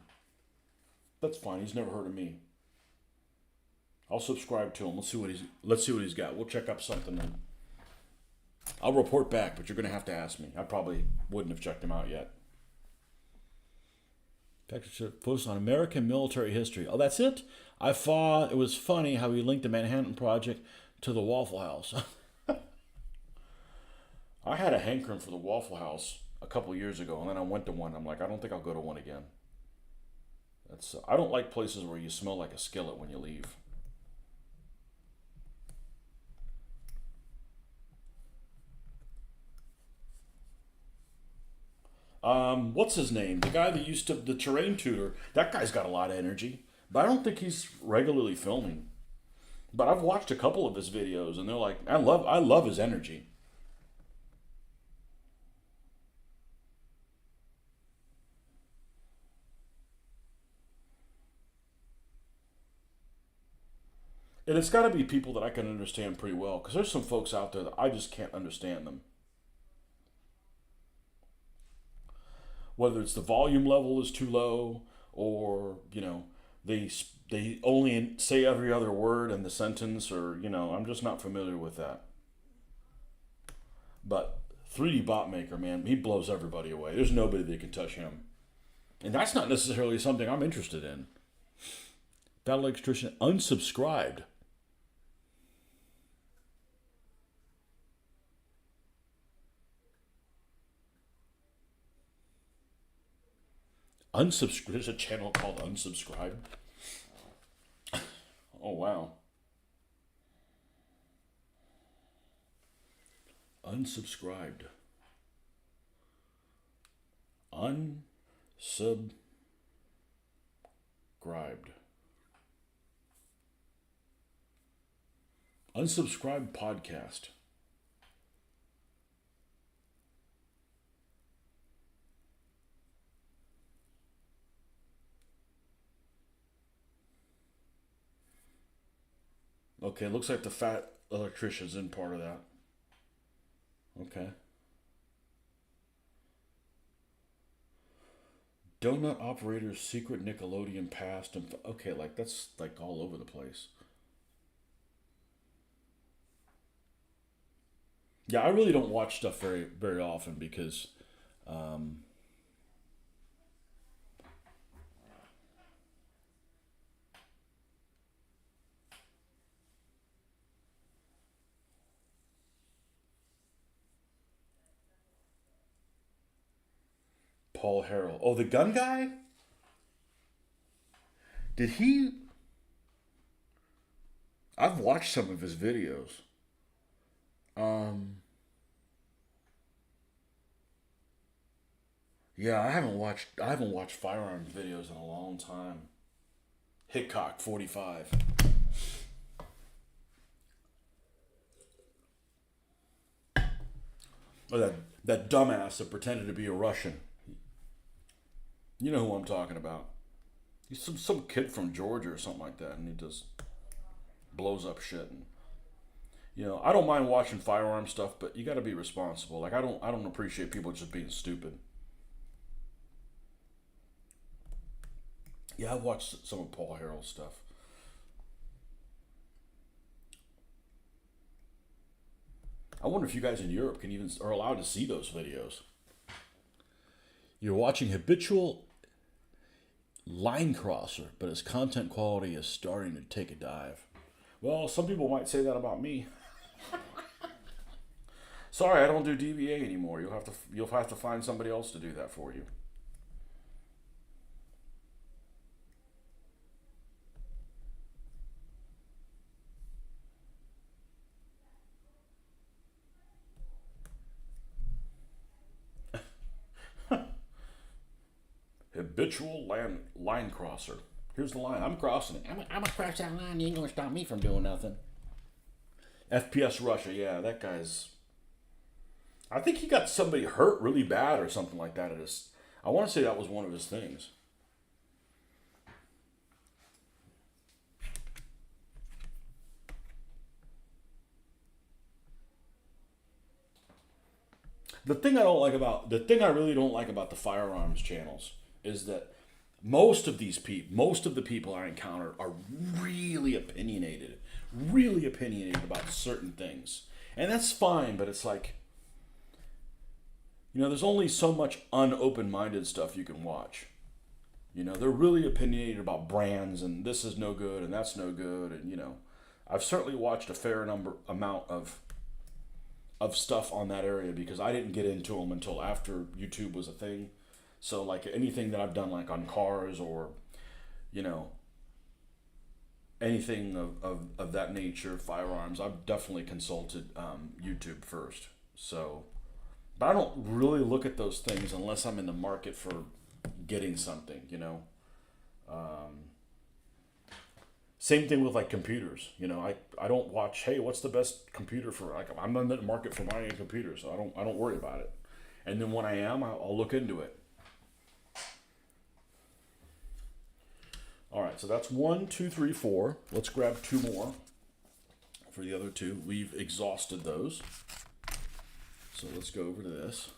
Speaker 1: That's fine. He's never heard of me. I'll subscribe to him. Let's see what he's got. We'll check up something then. I'll report back, but you're gonna have to ask me. I probably wouldn't have checked him out yet. Post on American military history. Oh, that's it? I thought it was funny how he linked the Manhattan Project to the Waffle House. I had a hankering for the Waffle House a couple years ago, and then I went to one. I'm like, I don't think I'll go to one again. I don't like places where you smell like a skillet when you leave. What's his name? The guy that used to the terrain tutor. That guy's got a lot of energy, but I don't think he's regularly filming. But I've watched a couple of his videos, and they're like, I love his energy. And it's got to be people that I can understand pretty well, because there's some folks out there that I just can't understand them. whether it's the volume level is too low, or they only say every other word in the sentence, or I'm just not familiar with that. But 3D Bot Maker, man, he blows everybody away. There's nobody that can touch him, and that's not necessarily something I'm interested in. Battle Electrician unsubscribed. Unsubscribed. There's a channel called Unsubscribed. Oh, wow. Unsubscribed. Unsubscribed. Unsubscribed podcast. Okay, looks like the fat electrician's in part of that. Okay. Donut operator's secret Nickelodeon past. And okay, like that's like all over the place. Yeah, I really don't watch stuff very very often because um, Paul Harrell. Oh, the gun guy? Did he? I've watched some of his videos. Um, yeah, I haven't watched firearms videos in a long time. Hickok 45. Oh, that dumbass that pretended to be a Russian. You know who I'm talking about. He's some kid from Georgia or something like that, and he just blows up shit. And I don't mind watching firearm stuff, but you got to be responsible. Like I don't appreciate people just being stupid. Yeah, I've watched some of Paul Harrell's stuff. I wonder if you guys in Europe can even are allowed to see those videos. You're watching habitual line crosser, but his content quality is starting to take a dive. Well, some people might say that about me. Sorry, I don't do DBA anymore. You'll have to find somebody else to do that for you. Habitual line crosser. Here's the line. I'm crossing it. I'm gonna cross that line. You ain't gonna stop me from doing nothing. FPS Russia. Yeah, that guy's. I think he got somebody hurt really bad or something like that. I want to say that was one of his things. The thing I really don't like about the firearms channels is that most of the people I encounter are really opinionated about certain things, and that's fine. But it's like, there's only so much unopen-minded stuff you can watch. They're really opinionated about brands, and this is no good, and that's no good, and I've certainly watched a fair amount of stuff on that area because I didn't get into them until after YouTube was a thing. So like anything that I've done like on cars or you know anything of that nature, firearms, I've definitely consulted YouTube first. So, but I don't really look at those things unless I'm in the market for getting something. Um, Same thing with like computers. I don't watch. Hey, what's the best computer for? Like, I'm in the market for buying a computer, so I don't worry about it. And then when I am, I'll look into it. All right, so that's 1, 2, 3, 4. Let's grab two more for the other two. We've exhausted those. So let's go over to this.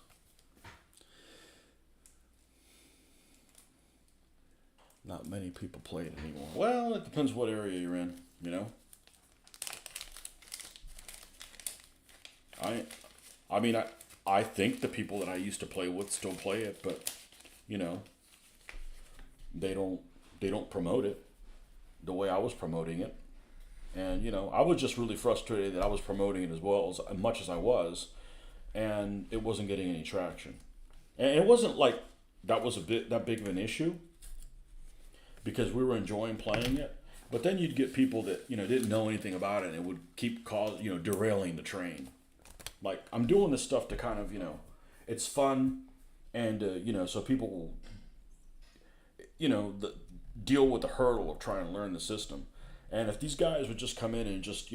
Speaker 1: Not many people play it anymore. Well, it depends what area you're in, you know? I I mean I think the people that I used to play with still play it, but you know, they don't they don't promote it the way I was promoting it. And you know, I was just really frustrated that I was promoting it as much as I was, and it wasn't getting any traction. And it wasn't like that was a bit that big of an issue because we were enjoying playing it. But then you'd get people that didn't know anything about it and it would keep derailing the train. Like I'm doing this stuff to kind of it's fun, and so people will deal with the hurdle of trying to learn the system. And if these guys would just come in and just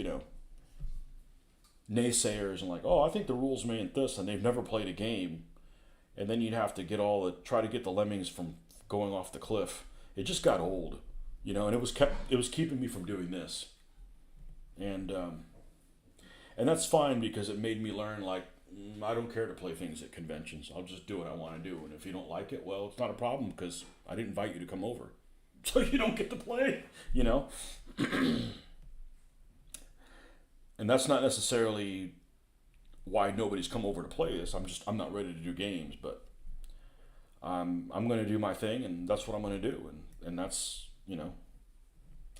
Speaker 1: naysayers and like, oh, I think the rules mean this, and they've never played a game, and then you'd have to try to get the lemmings from going off the cliff. It just got old, and it was keeping me from doing this, and that's fine because it made me learn like I don't care to play things at conventions. I'll just do what I want to do, and if you don't like it, well, it's not a problem because I didn't invite you to come over, so you don't get to play, and that's not necessarily why nobody's come over to play this. I'm not ready to do games, but I'm going to do my thing, and that's what I'm going to do, and that's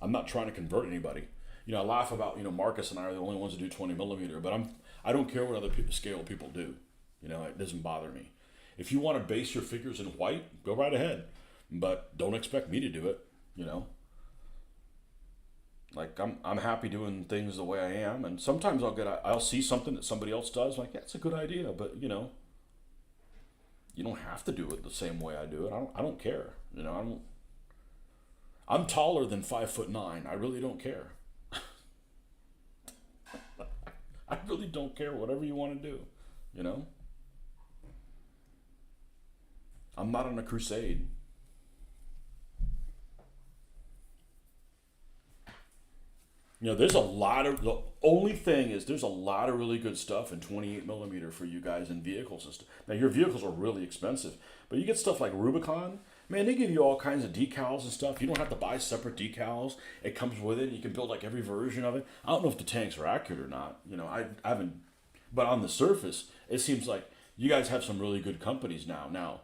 Speaker 1: I'm not trying to convert anybody. I laugh about Marcus and I are the only ones that do 20 millimeter, but I don't care what other scale people do. It doesn't bother me. If you want to base your figures in white, go right ahead, but don't expect me to do it. Like I'm happy doing things the way I am, and sometimes I'll see something that somebody else does, like yeah, it's a good idea, but you don't have to do it the same way I do it. I don't care. I'm taller than 5'9". I really don't care. I really don't care. Whatever you want to do, I'm not on a crusade. There's a lot of the only thing is there's a lot of really good stuff in 28 millimeter for you guys in vehicle system. Now your vehicles are really expensive, but you get stuff like Rubicon. Man, they give you all kinds of decals and stuff. You don't have to buy separate decals. It comes with it. You can build like every version of it. I don't know if the tanks are accurate or not. I haven't, but on the surface, it seems like you guys have some really good companies now. Now,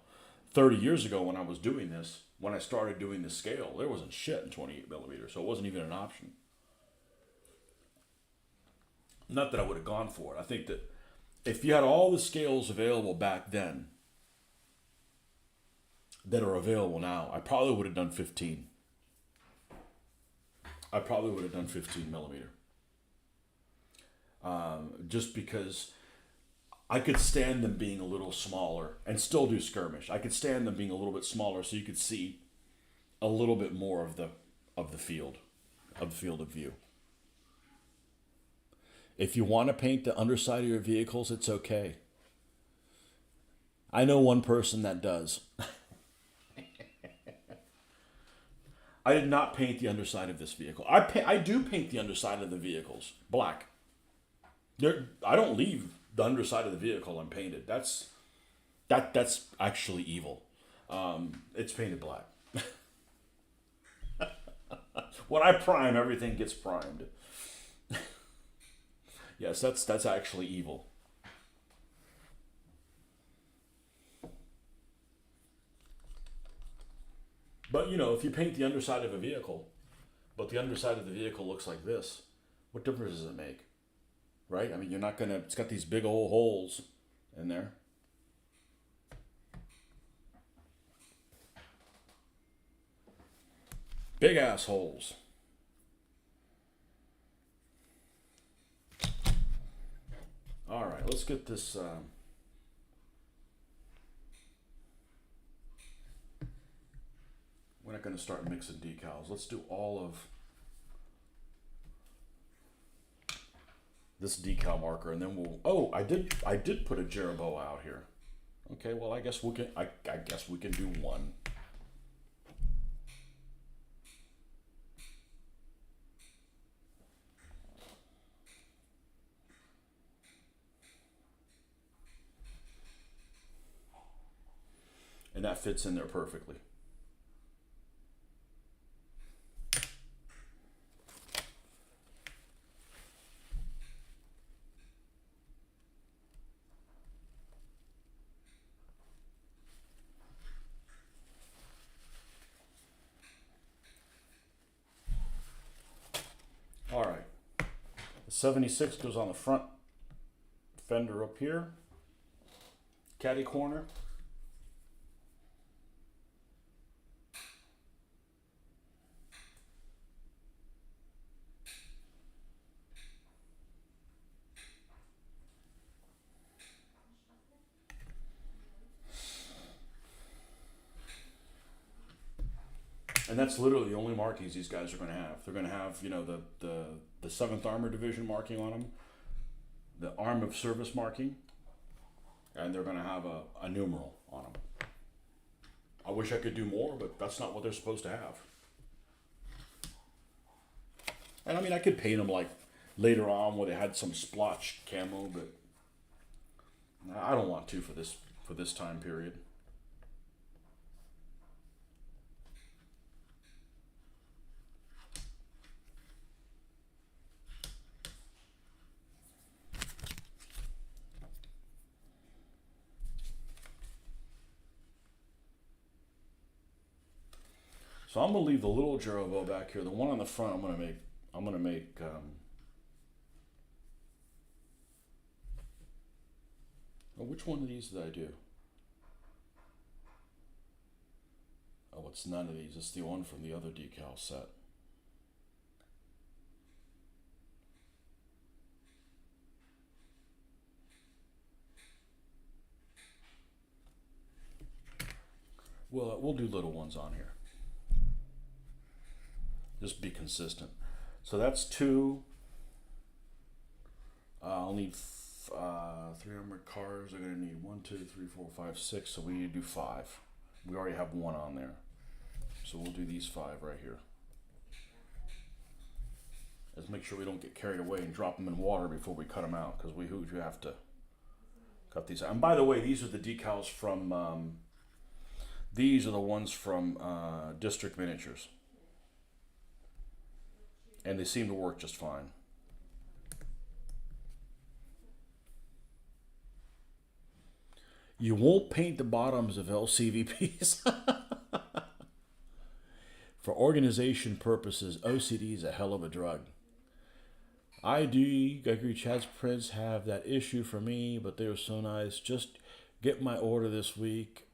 Speaker 1: 30 years ago when I was doing this, when I started doing this scale, there wasn't shit in 28 millimeter, so it wasn't even an option. Not that I would have gone for it. I think that if you had all the scales available back then that are available now, I probably would have done 15. I probably would have done 15 millimeter. Just because I could stand them being a little smaller and still do skirmish. I could stand them being a little bit smaller so you could see a little bit more of the field of view. If you want to paint the underside of your vehicles, it's okay. I know one person that does. I did not paint the underside of this vehicle. I do paint the underside of the vehicles black. I don't leave the underside of the vehicle unpainted. That's actually evil. It's painted black. When I prime, everything gets primed. Yes, that's actually evil. But if you paint the underside of a vehicle, but the underside of the vehicle looks like this, what difference does it make? Right? I mean, you're not gonna. It's got these big old holes in there. Big ass holes. All right, let's get this. We're not going to start mixing decals. Let's do all of this decal marker, and then we'll. Oh, I did put a Jeroboa out here. Okay, well, I guess we can. I guess we can do one. And that fits in there perfectly. The 76 goes on the front fender up here, caddy corner. And that's literally the only markings these guys are going to have. They're going to have, you know, the Seventh Armored Division marking on them, the Arm of Service marking, and they're going to have a numeral on them. I wish I could do more, but that's not what they're supposed to have. And I mean, I could paint them like later on where they had some splotch camo, but I don't want to for this time period. So I'm gonna leave the little gerbil back here. The one on the front, I'm gonna make. Oh, which one of these did I do? Oh, it's none of these. It's the one from the other decal set. Well, we'll do little ones on here. Just be consistent. So that's two. I'll need 300 cars. I'm gonna need 1, 2, 3, 4, 5, 6. So we need to do 5. We already have one on there. So we'll do these 5 right here. Let's make sure we don't get carried away and drop them in water before we cut them out, because we have to cut these out. And by the way, these are the decals from. These are the ones from District Miniatures. And they seem to work just fine. You won't paint the bottoms of LCVPs. For organization purposes, OCD is a hell of a drug. I agree, Chad's prints have that issue for me, but they were so nice. Just get my order this week.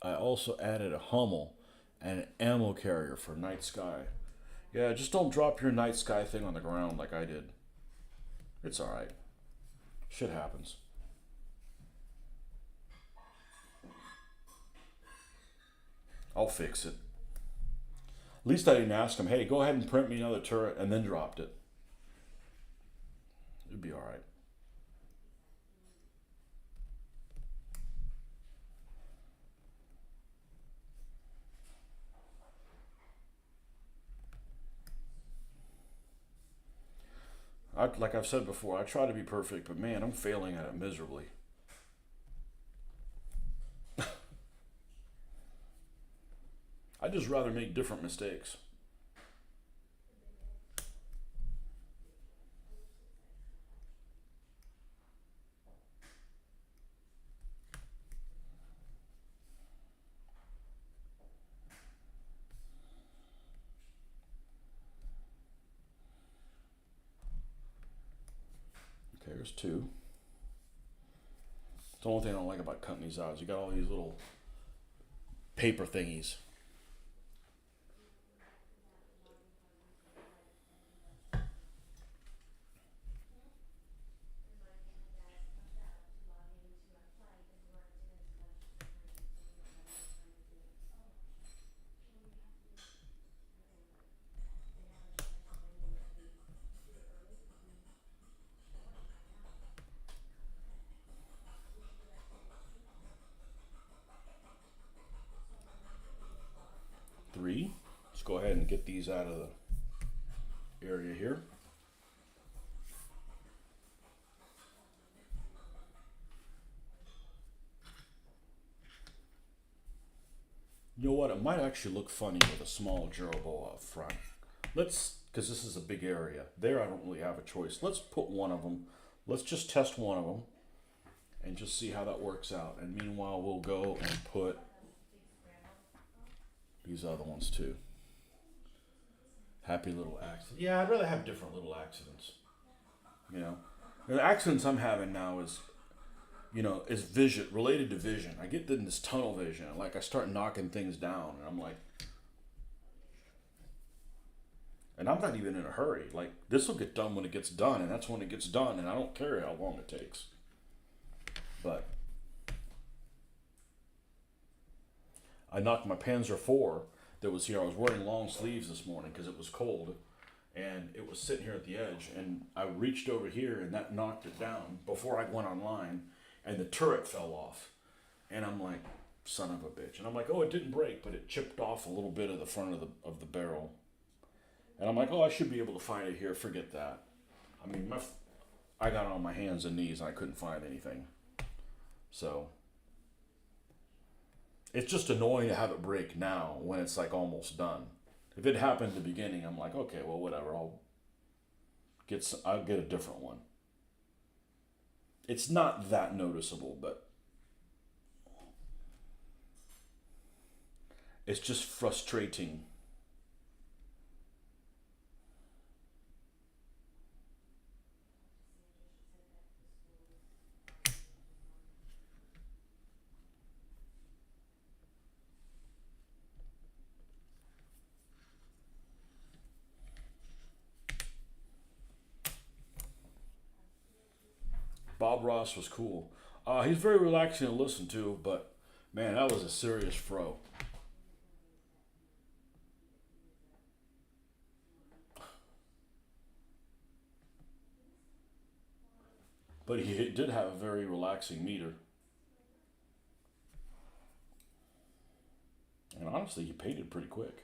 Speaker 1: I also added a Hummel and an ammo carrier for Night Sky. Yeah, just don't drop your Night Sky thing on the ground like I did. It's alright. Shit happens. I'll fix it. At least I didn't ask him, hey, go ahead and print me another turret, and then dropped it. It'd be alright. Like I've said before, I try to be perfect, but man, I'm failing at it miserably. I'd just rather make different mistakes. Okay, there's 2. The only thing I don't like about cutting these out is you got all these little paper thingies. Three. Let's go ahead and get these out of the area here. You know what? It might actually look funny with a small gerbil up front. Let's, because this is a big area. There I don't really have a choice. Let's put one of them. Let's just test one of them and just see how that works out. And meanwhile, we'll go and put these other ones too. Happy little accident. Yeah, I'd rather have different little accidents. You know, the accidents I'm having now is vision related to vision. I get in this tunnel vision. Like I start knocking things down, and I'm like, and I'm not even in a hurry. Like this will get done when it gets done, and that's when it gets done, and I don't care how long it takes. But I knocked my Panzer IV that was here. I was wearing long sleeves this morning because it was cold, and it was sitting here at the edge. And I reached over here, and that knocked it down before I went online, and the turret fell off. And I'm like, son of a bitch. And I'm like, oh, it didn't break, but it chipped off a little bit of the front of the barrel. And I'm like, oh, I should be able to find it here. Forget that. I mean, I got on my hands and knees, and I couldn't find anything. So it's just annoying to have it break now when it's like almost done. If it happened at the beginning, I'm like, okay, well, whatever. I'll get a different one. It's not that noticeable, but it's just frustrating. Bob Ross was cool. He's very relaxing to listen to, but man, that was a serious fro. But he did have a very relaxing meter. And honestly, he painted pretty quick.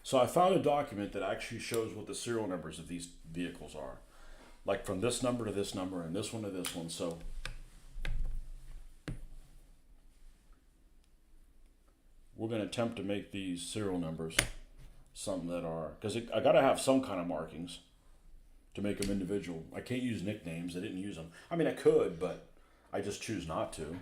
Speaker 1: So I found a document that actually shows what the serial numbers of these vehicles are. Like from this number to this number and this one to this one. So we're going to attempt to make these serial numbers some that are, because I got to have some kind of markings to make them individual. I can't use nicknames. I didn't use them. I mean, I could, but I just choose not to.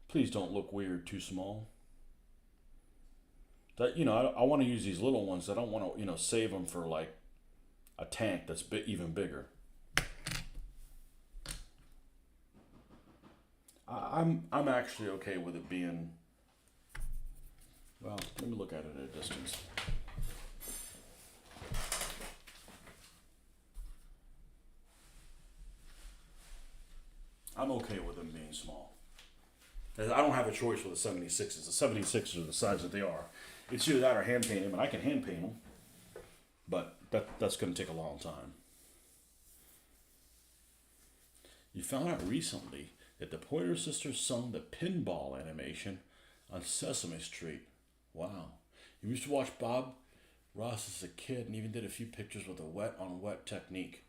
Speaker 1: Please don't look weird too small. That I want to use these little ones. I don't want to save them for like a tank that's even bigger. I'm actually okay with it being. Well, let me look at it at a distance. I'm okay with them being small. I don't have a choice with the 76s. The 76s are the size that they are. It's either that or hand paint them, and I can hand paint them, but that's going to take a long time. You found out recently that the Pointer Sisters sung the pinball animation on Sesame Street. Wow. You used to watch Bob Ross as a kid and even did a few pictures with a wet on wet technique.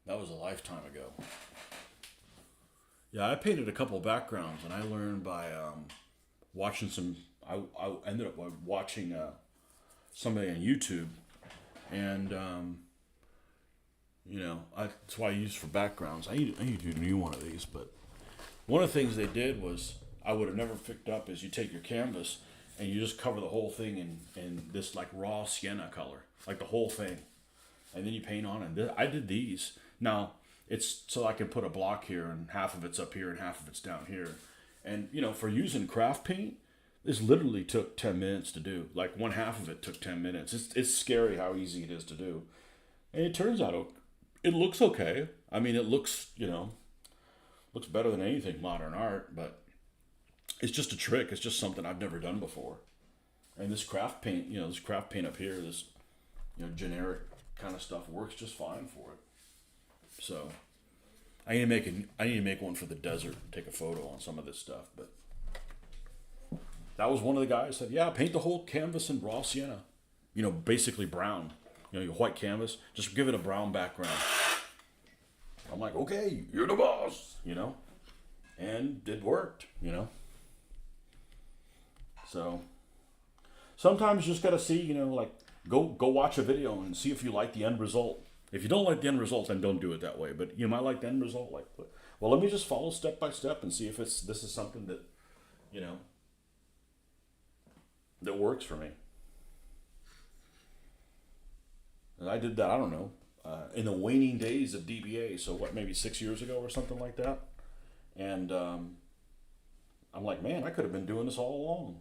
Speaker 1: That was a lifetime ago. Yeah, I painted a couple of backgrounds, and I learned by watching some. I ended up watching somebody on YouTube, and that's why I use for backgrounds. I need to do a new one of these, but one of the things they did was I would have never picked up is you take your canvas and you just cover the whole thing in this like raw sienna color, like the whole thing, and then you paint on it. I did these. Now it's so I can put a block here and half of it's up here and half of it's down here, and for using craft paint, this literally took 10 minutes to do. Like one half of it took 10 minutes. It's scary how easy it is to do, and it turns out it looks okay. I mean, it looks looks better than anything modern art, but it's just a trick. It's just something I've never done before. And this craft paint, this craft paint up here, this generic kind of stuff works just fine for it. So I need to make one for the desert and take a photo on some of this stuff. But that was one of the guys that said, yeah, paint the whole canvas in raw sienna. Basically brown. Your white canvas, just give it a brown background. I'm like, okay, you're the boss. And it worked. So sometimes you just gotta see, like go watch a video and see if you like the end result. If you don't like the end result, then don't do it that way. But you might like the end result. Like, well, let me just follow step by step and see if this is something that that works for me. And I did that. I don't know, in the waning days of DBA. So what, maybe 6 years ago or something like that. And I'm like, man, I could have been doing this all along.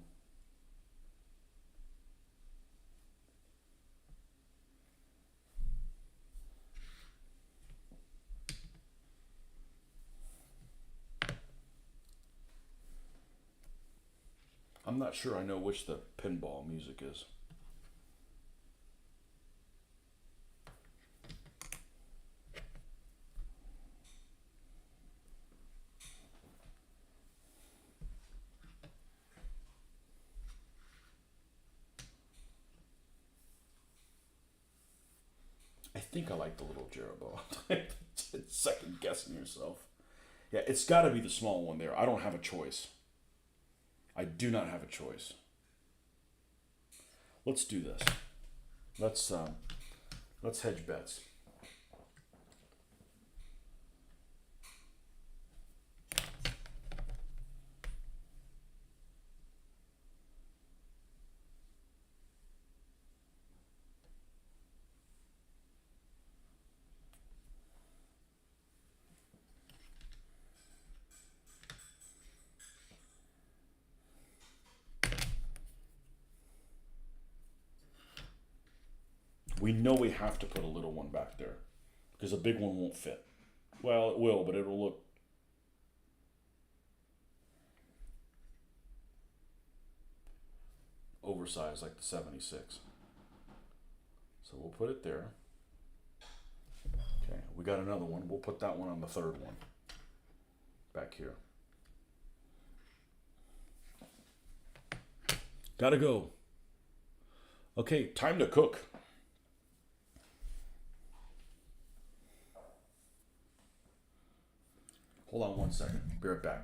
Speaker 1: I'm not sure I know which the pinball music is. I think I like the little Jeroboam. It's second guessing yourself. Yeah, it's got to be the small one there. I don't have a choice. I do not have a choice. Let's do this. Let's hedge bets. We know we have to put a little one back there because a big one won't fit. Well, it will, but it'll look oversized like the 76. So we'll put it there. Okay, we got another one. We'll put that one on the third one back here. Gotta go. Okay, time to cook. Hold on 1 second. Be right back.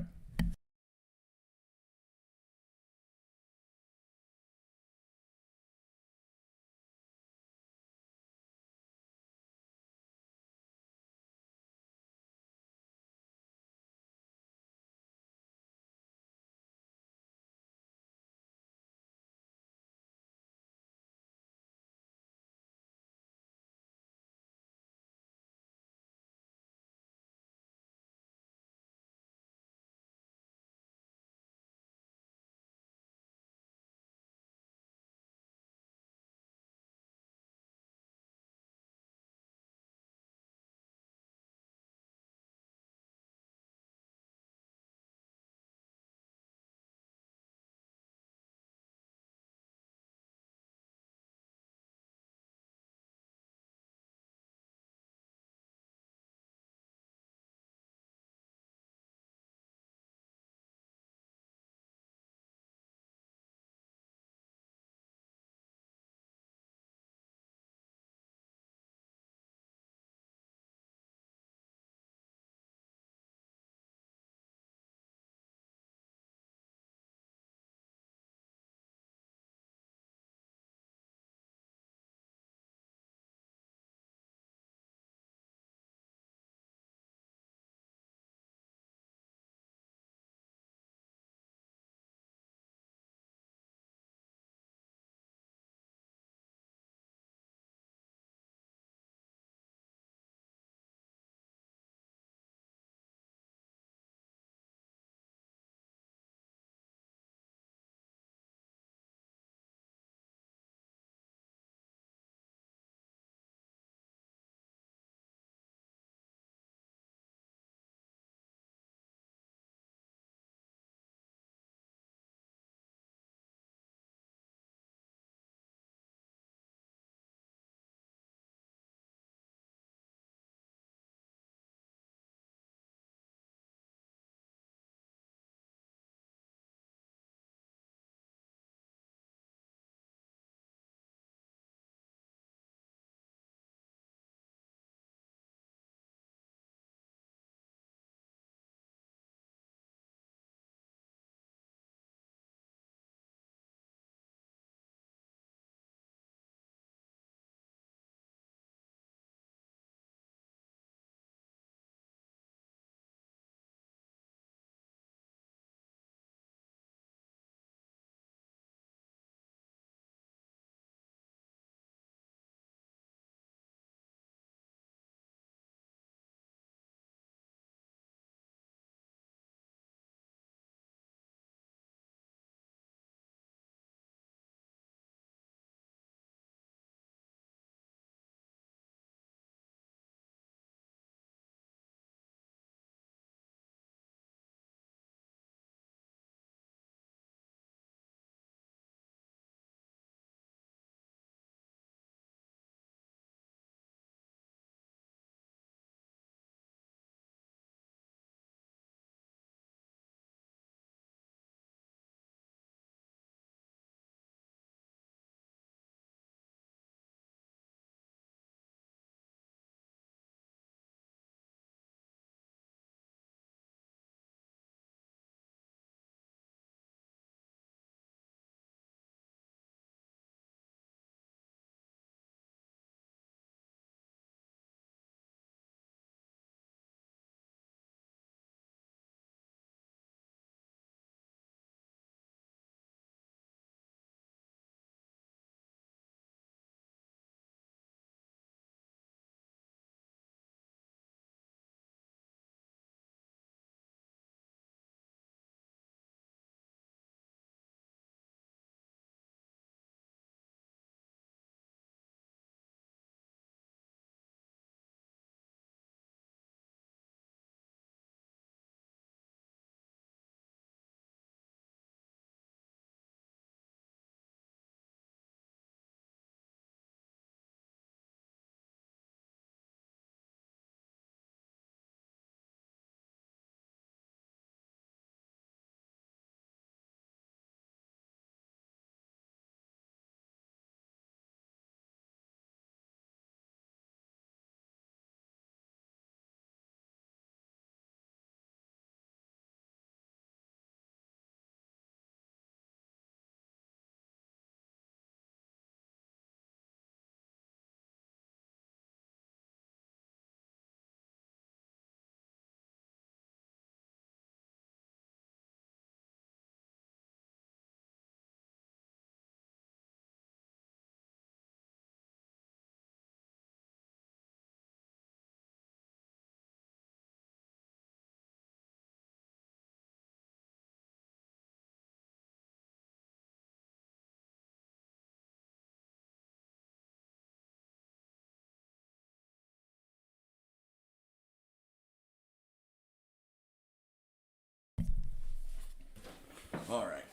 Speaker 1: All right.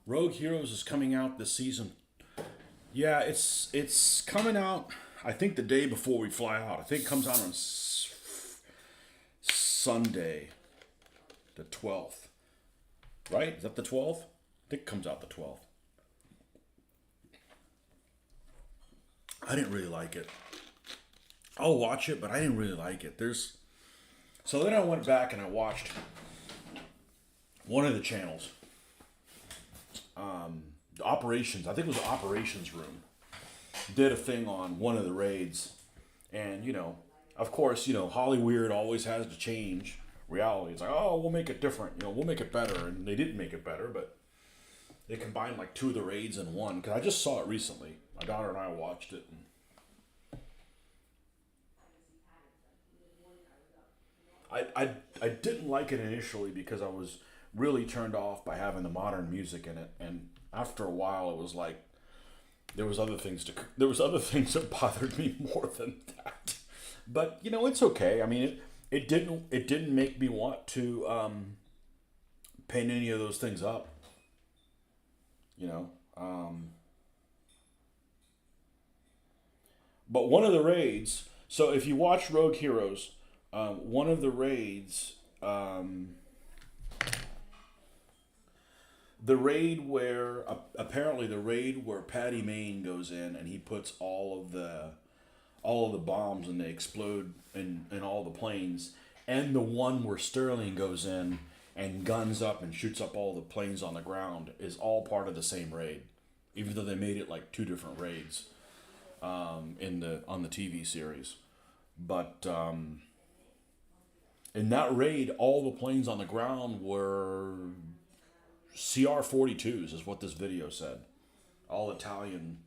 Speaker 1: Rogue Heroes is coming out this season. Yeah, it's coming out. I think the day before we fly out. I think it comes out on Sunday, the 12th. Right? Is that the 12th? I think it comes out the 12th. I didn't really like it. I'll watch it, but I didn't really like it. So then I went back and I watched one of the channels. Operations, I think it was the Operations Room, did a thing on one of the raids. And, of course, Hollyweird always has to change reality. It's like, oh, we'll make it different. We'll make it better. And they didn't make it better, but they combined like two of the raids in one. Because I just saw it recently. My daughter and I watched it. I didn't like it initially because I was really turned off by having the modern music in it. And after a while, it was like, there was other things that bothered me more than that. But it's okay. I mean, it didn't make me want to paint any of those things up. But one of the raids. So if you watch Rogue Heroes, one of the raids, apparently the raid where Patty Main goes in and he puts all of the bombs and they explode in all the planes, and the one where Sterling goes in and guns up and shoots up all the planes on the ground is all part of the same raid, even though they made it like two different raids on the TV series. But in that raid, all the planes on the ground were CR-42s, is what this video said. All Italian.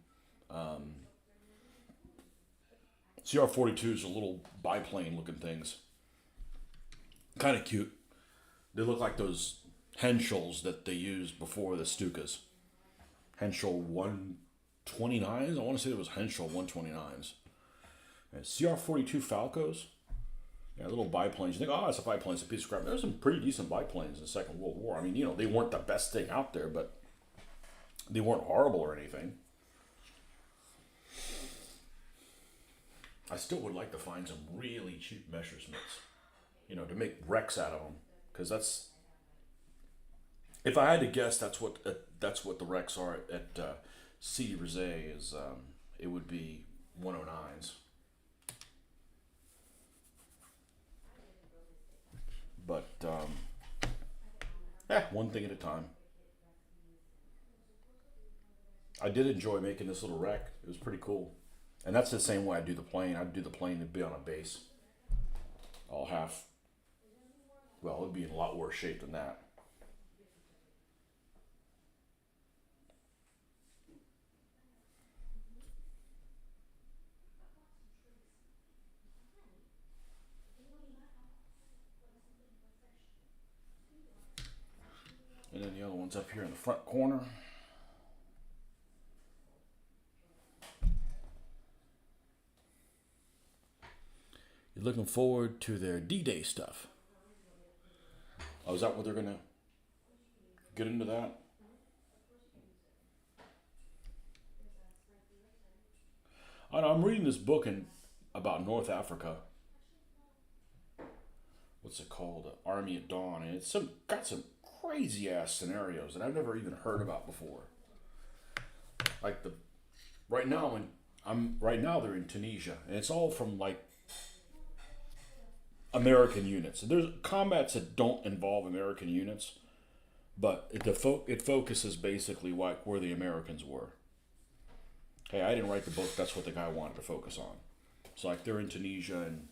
Speaker 1: CR-42s are little biplane looking things. Kind of cute. They look like those Henschels that they used before the Stukas. Henschel 129s? I want to say it was Henschel 129s. And CR-42 Falcos? Yeah, little biplanes. You think, oh, it's a biplane, it's a piece of crap. There's some pretty decent biplanes in the Second World War. I mean, they weren't the best thing out there, but they weren't horrible or anything. I still would like to find some really cheap Messerschmitts, to make wrecks out of them. Because if I had to guess, that's what the wrecks are at Sidi Rezai is. It would be 109s. But, one thing at a time. I did enjoy making this little wreck. It was pretty cool. And that's the same way I do the plane. I'd do the plane to be on a base. All half. Well, it would be in a lot worse shape than that. And then the other one's up here in the front corner. You're looking forward to their D-Day stuff. Oh, is that what they're going to get into that? I know, I'm reading this book about North Africa. What's it called? Army at Dawn. And it's got some crazy ass scenarios that I've never even heard about before. Like right now they're in Tunisia, and it's all from like American units. There's combats that don't involve American units, but it focuses basically like where the Americans were. Hey, I didn't write the book. That's what the guy wanted to focus on. So like they're in Tunisia, and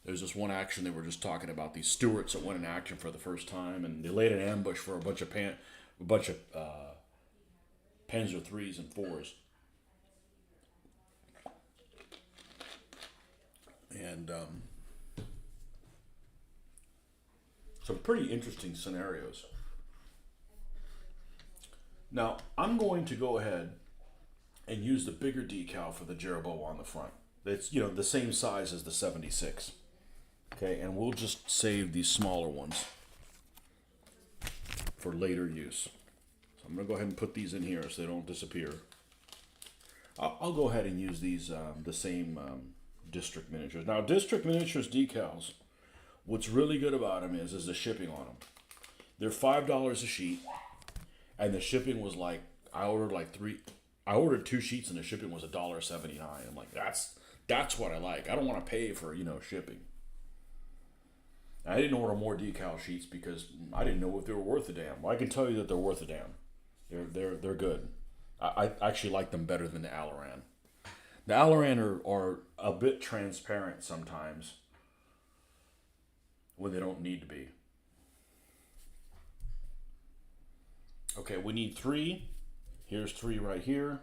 Speaker 1: there's this one action they were just talking about these Stuarts that went in action for the first time, and they laid an ambush for a bunch of Panzer IIIs and IVs. And some pretty interesting scenarios. Now, I'm going to go ahead and use the bigger decal for the Jeroboam on the front. It's, the same size as the 76. Okay, and we'll just save these smaller ones for later use. So I'm going to go ahead and put these in here so they don't disappear. I'll go ahead and use these, the same District Miniatures. Now, District Miniatures decals, what's really good about them is the shipping on them. They're $5 a sheet, and the shipping was like, I ordered 2 sheets and the shipping was $1.79. I'm like, that's what I like. I don't want to pay for, shipping. I didn't order more decal sheets because I didn't know if they were worth a damn. Well, I can tell you that they're worth a damn. They're good. I actually like them better than the Alaran. The Alaran are a bit transparent sometimes when they don't need to be. Okay, we need 3. Here's 3 right here.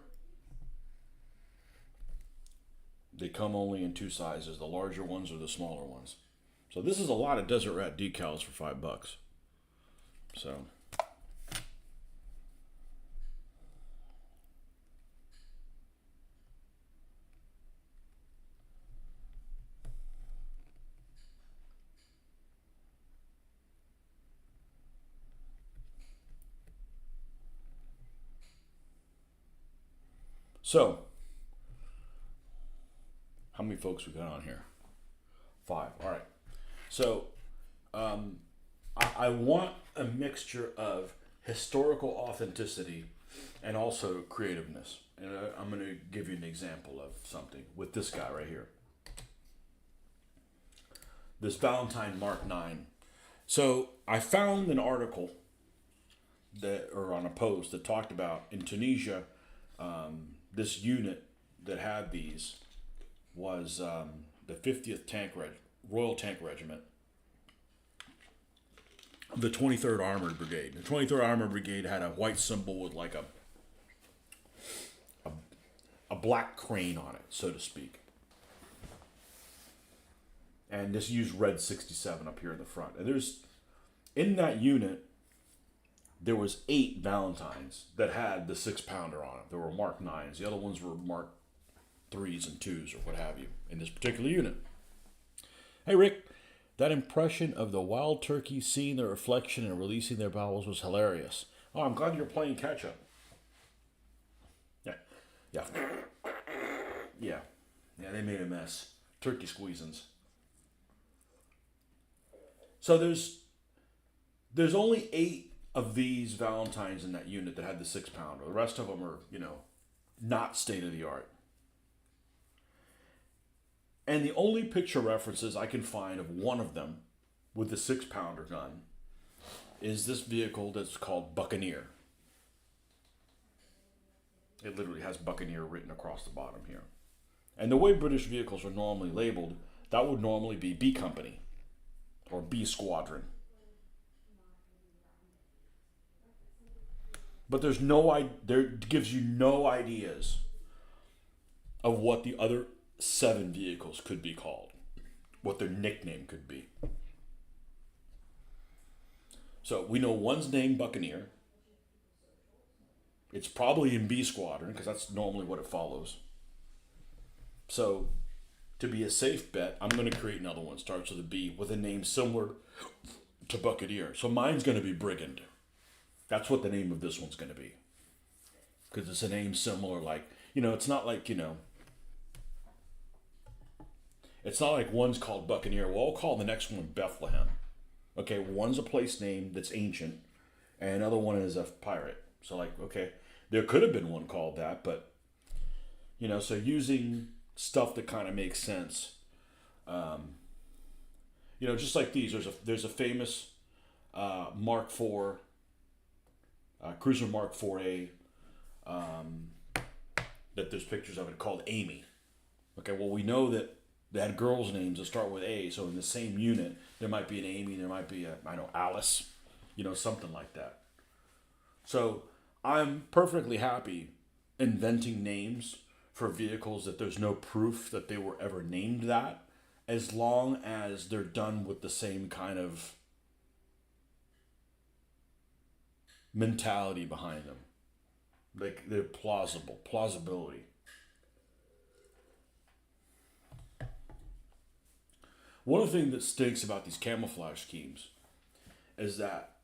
Speaker 1: They come only in 2 sizes, the larger ones or the smaller ones. So this is a lot of Desert Rat decals for $5. So. So, how many folks we got on here? 5. All right. So, I want a mixture of historical authenticity and also creativeness. And I'm going to give you an example of something with this guy right here. This Valentine Mark 9. So, I found an article or on a post that talked about in Tunisia, this unit that had these was the 50th Royal Tank Regiment, the 23rd Armored Brigade. The 23rd Armored Brigade had a white symbol with like a black crane on it, so to speak. And this used red 67 up here in the front. And in that unit, there was 8 Valentines that had the 6-pounder on it. There were Mark 9s. The other ones were Mark 3s and 2s or what have you in this particular unit. Hey, Rick, that impression of the wild turkey seeing their reflection and releasing their bowels was hilarious. Oh, I'm glad you're playing catch-up. Yeah, they made a mess. Turkey squeezins. So there's only 8 of these Valentines in that unit that had the 6-pounder. The rest of them are, not state-of-the-art. And the only picture references I can find of one of them with the 6-pounder gun is this vehicle that's called Buccaneer. It literally has Buccaneer written across the bottom here. And the way British vehicles are normally labeled, that would normally be B Company or B Squadron. But there gives you no ideas of what the other 7 vehicles could be called, what their nickname could be. So we know one's named Buccaneer. It's probably in B Squadron because that's normally what it follows. So to be a safe bet, I'm going to create another one. Starts with a B with a name similar to Buccaneer. So mine's going to be Brigand. That's what the name of this one's going to be. Because it's a name similar, like, it's not like, it's not like one's called Buccaneer. Well, I'll call the next one Bethlehem. Okay, one's a place name that's ancient, and another one is a pirate. So, like, okay, there could have been one called that, but, so using stuff that kind of makes sense. Just like these, there's a famous Mark IV, Cruiser Mark 4A, that there's pictures of it called Amy. Okay, well, we know that they had girls' names that start with A, so in the same unit, there might be an Amy, there might be Alice, something like that. So I'm perfectly happy inventing names for vehicles that there's no proof that they were ever named that, as long as they're done with the same kind of mentality behind them. Like, they're plausibility. One of the things that stinks about these camouflage schemes is that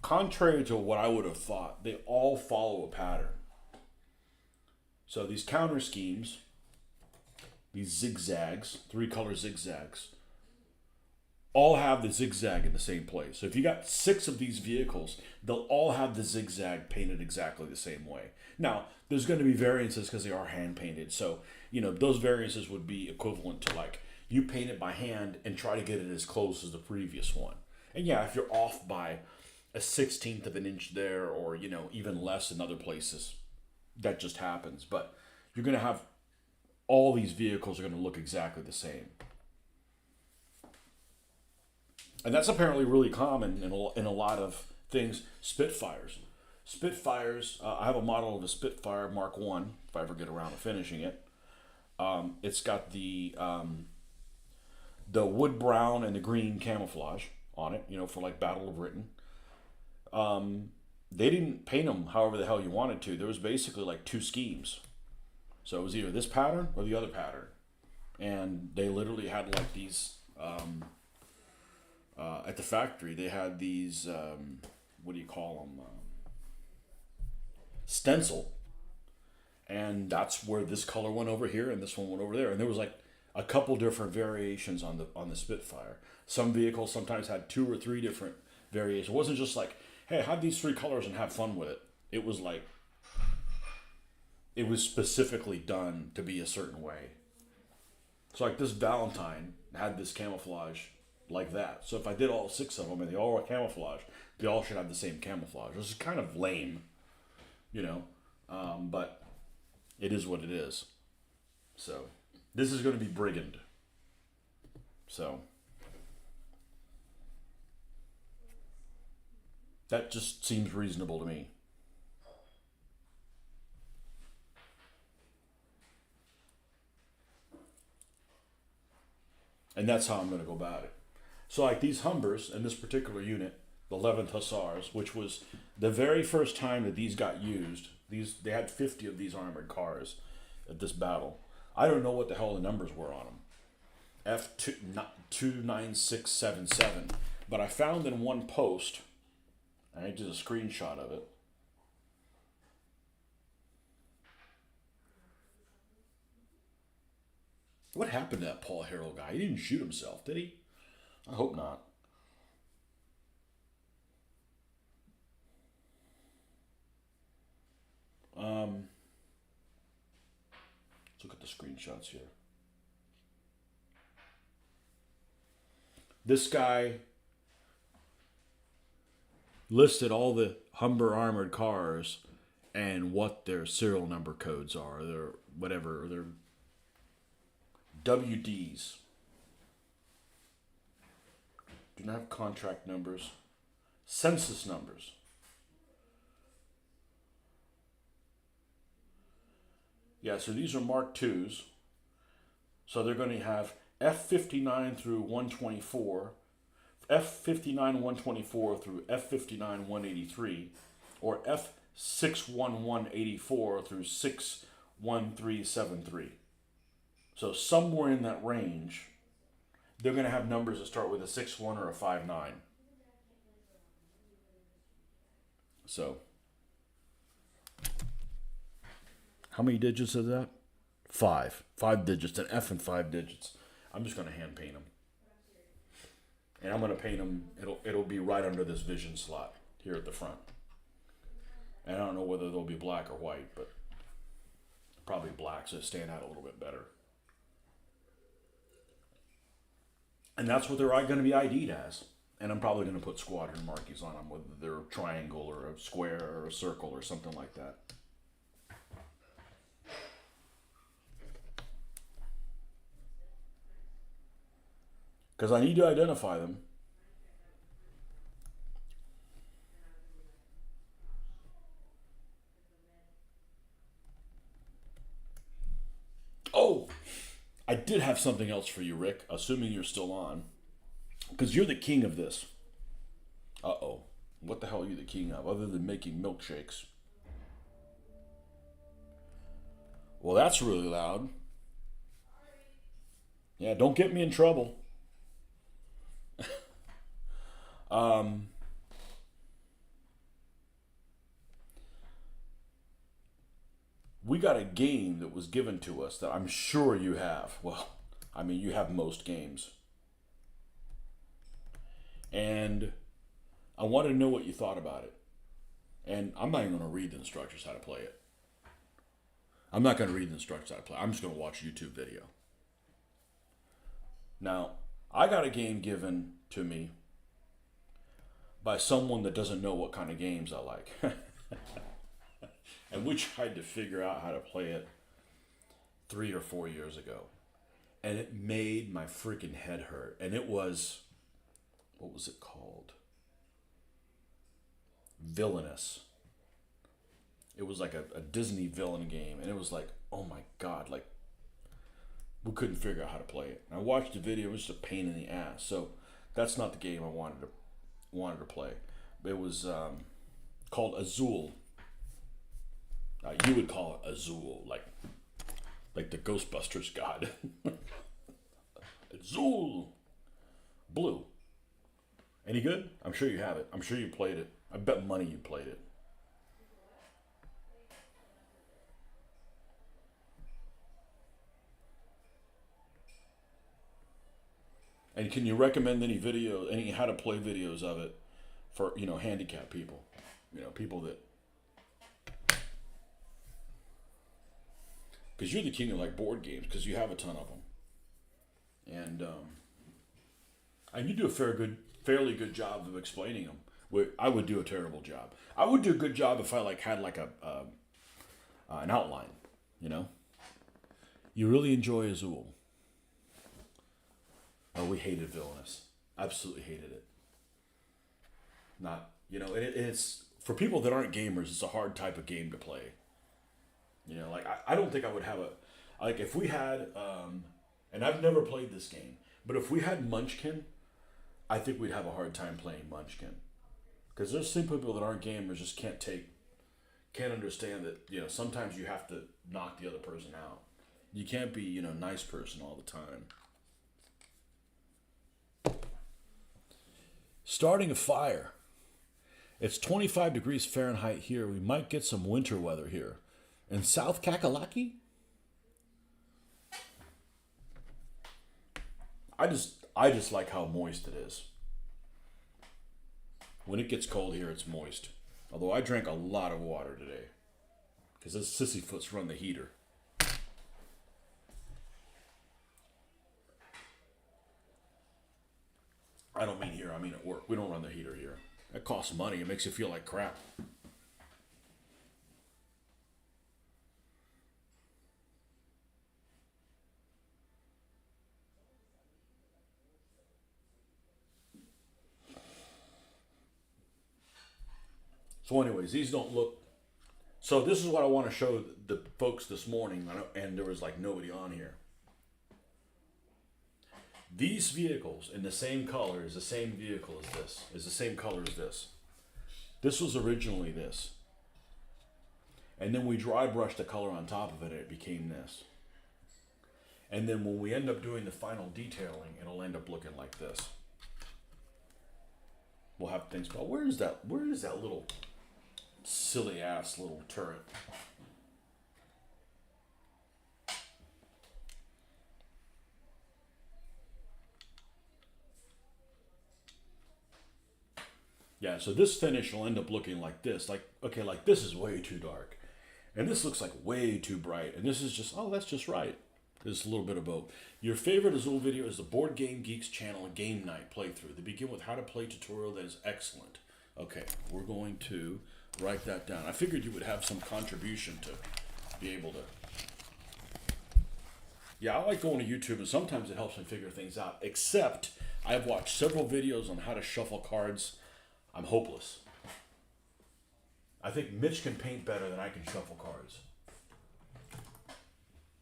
Speaker 1: contrary to what I would have thought, they all follow a pattern. So these counter schemes, these zigzags, three color zigzags, all have the zigzag in the same place. So if you got 6 of these vehicles, they'll all have the zigzag painted exactly the same way. Now, there's going to be variances because they are hand painted. So, those variances would be equivalent to like you paint it by hand and try to get it as close as the previous one. And yeah, if you're off by a 16th of an inch there, or, even less in other places, that just happens. But you're going to have all these vehicles are going to look exactly the same. And that's apparently really common in a lot of things. Spitfires. Spitfires, I have a model of a Spitfire Mark 1, if I ever get around to finishing it. It's got the wood brown and the green camouflage on it, for like Battle of Britain. They didn't paint them however the hell you wanted to. There was basically like 2 schemes. So it was either this pattern or the other pattern. And they literally had like these, at the factory, they had these, what do you call them? Stencil. And that's where this color went over here and this one went over there. And there was like a couple different variations on the Spitfire. Some vehicles sometimes had 2 or 3 different variations. It wasn't just like, hey, have these 3 colors and have fun with it. It was like, it was specifically done to be a certain way. So like this Valentine had this camouflage like that. So if I did all 6 of them and they all were camouflage, they all should have the same camouflage. Which is kind of lame, but it is what it is. So this is going to be Brigand. So that just seems reasonable to me. And that's how I'm going to go about it. So like these Humbers in this particular unit, the 11th Hussars, which was the very first time that these got used. They had 50 of these armored cars at this battle. I don't know what the hell the numbers were on them. F29677. But I found in one post, and I did a screenshot of it. What happened to that Paul Harrell guy? He didn't shoot himself, did he? I hope not. Let's look at the screenshots here. This guy listed all the Humber armored cars and what their serial number codes are, their whatever, their WDs. Do not have contract numbers. Census numbers. Yeah, so these are Mark IIs. So they're going to have F59 through 124, F59 124 through F59 183, or F61184 through 61373. So somewhere in that range, they're going to have numbers that start with a 6-1 or a 5-9. So, how many digits is that? 5. 5 digits, an F and 5 digits. I'm just going to hand paint them. And I'm going to paint them, it'll be right under this vision slot here at the front. And I don't know whether they'll be black or white, but probably black, so they stand out a little bit better. And that's what they're going to be ID'd as. And I'm probably going to put squadron markings on them, whether they're a triangle or a square or a circle or something like that. Because I need to identify them. Oh, I did have something else for you, Rick, assuming you're still on. Because you're the king of this. Uh-oh. What the hell are you the king of, other than making milkshakes? Well, that's really loud. Yeah, don't get me in trouble. we got a game that was given to us that I'm sure you have. Well, I mean, you have most games. And I wanted to know what you thought about it. And I'm not even going to read the instructions how to play it. I'm not going to read the instructions how to play it. I'm just going to watch a YouTube video. Now, I got a game given to me by someone that doesn't know what kind of games I like. And we tried to figure out how to play it 3 or 4 years ago. And it made my freaking head hurt. And it was, what was it called? Villainous. It was like a Disney villain game. And it was like, oh my God, like, we couldn't figure out how to play it. And I watched the video, it was just a pain in the ass. So that's not the game I wanted to play. It was called Azul. You would call it Azul, like the Ghostbusters god. Azul. Blue. Any good? I'm sure you have it. I'm sure you played it. I bet money you played it. And can you recommend any video, any how to play videos of it for, handicapped people? People that, because you're the king of like board games because you have a ton of them. And you do a fairly good job of explaining them. I would do a terrible job. I would do a good job if I had an outline, You really enjoy Azul. Oh, we hated Villainous. Absolutely hated it. It's for people that aren't gamers. It's a hard type of game to play. I don't think I would have if we had, and I've never played this game, but if we had Munchkin, I think we'd have a hard time playing Munchkin. Because there's some people that aren't gamers just can't understand that, sometimes you have to knock the other person out. You can't be, nice person all the time. Starting a fire. It's 25 degrees Fahrenheit here. We might get some winter weather here. In South Kakalaki? I just like how moist it is. When it gets cold here, it's moist. Although I drank a lot of water today. Because those sissyfoots run the heater. I don't mean here, I mean at work. We don't run the heater here. That costs money. It makes you feel like crap. So anyways, these don't look... So this is what I want to show the folks this morning, and there was like nobody on here. These vehicles in the same color is the same vehicle as this, is the same color as this. This was originally this. And then we dry brushed the color on top of it and it became this. And then when we end up doing the final detailing, it'll end up looking like this. We'll have things about, where is that little silly ass little turret? Yeah, so this finish will end up looking like this. Like this is way too dark. And this looks like way too bright. And this is just, that's just right. There's a little bit of both. Your favorite Azul video is the Board Game Geeks channel Game Night playthrough. They begin with how to play tutorial that is excellent. Okay, we're going to write that down. I figured you would have some contribution to be able to... Yeah, I like going to YouTube, and sometimes it helps me figure things out. Except, I've watched several videos on how to shuffle cards. I'm hopeless. I think Mitch can paint better than I can shuffle cards.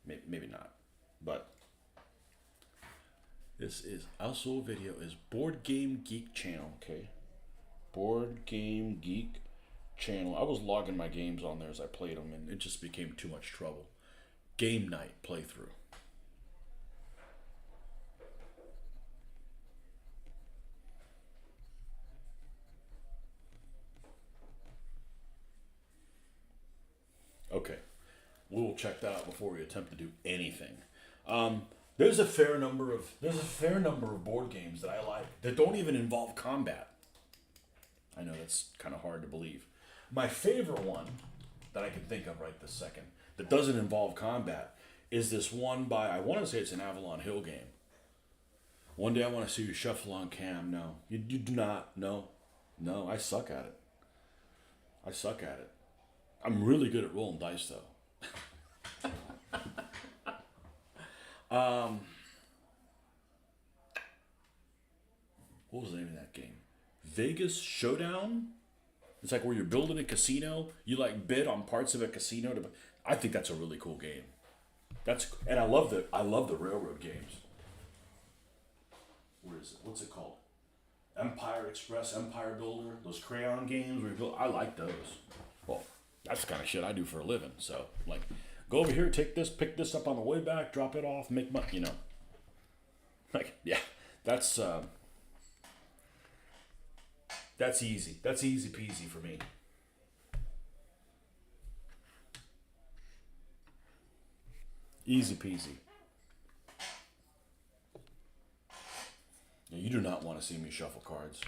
Speaker 1: Maybe not. But this is also video is Board Game Geek channel, okay? Board Game Geek channel. I was logging my games on there as I played them, and it just became too much trouble. Game Night playthrough. Okay. We will check that out before we attempt to do anything. Um, there's a fair number of board games that I like that don't even involve combat. I know that's kind of hard to believe. My favorite one that I can think of right this second that doesn't involve combat is this one by, I want to say it's an Avalon Hill game. One day I want to see you shuffle on cam. No, you do not. No, no, I suck at it. I suck at it. I'm really good at rolling dice though. Um, what was the name of that game? Vegas Showdown. It's like where you're building a casino. You like bid on parts of a casino to. I think that's a really cool game. And I love the railroad games. Where is it? What's it called? Empire Express, Empire Builder. Those crayon games where you build. I like those. Well, that's the kind of shit I do for a living. So like, go over here, take this, pick this up on the way back, drop it off, make money. Like yeah, that's that's easy. That's easy peasy for me. Easy peasy. Yeah, you do not want to see me shuffle cards.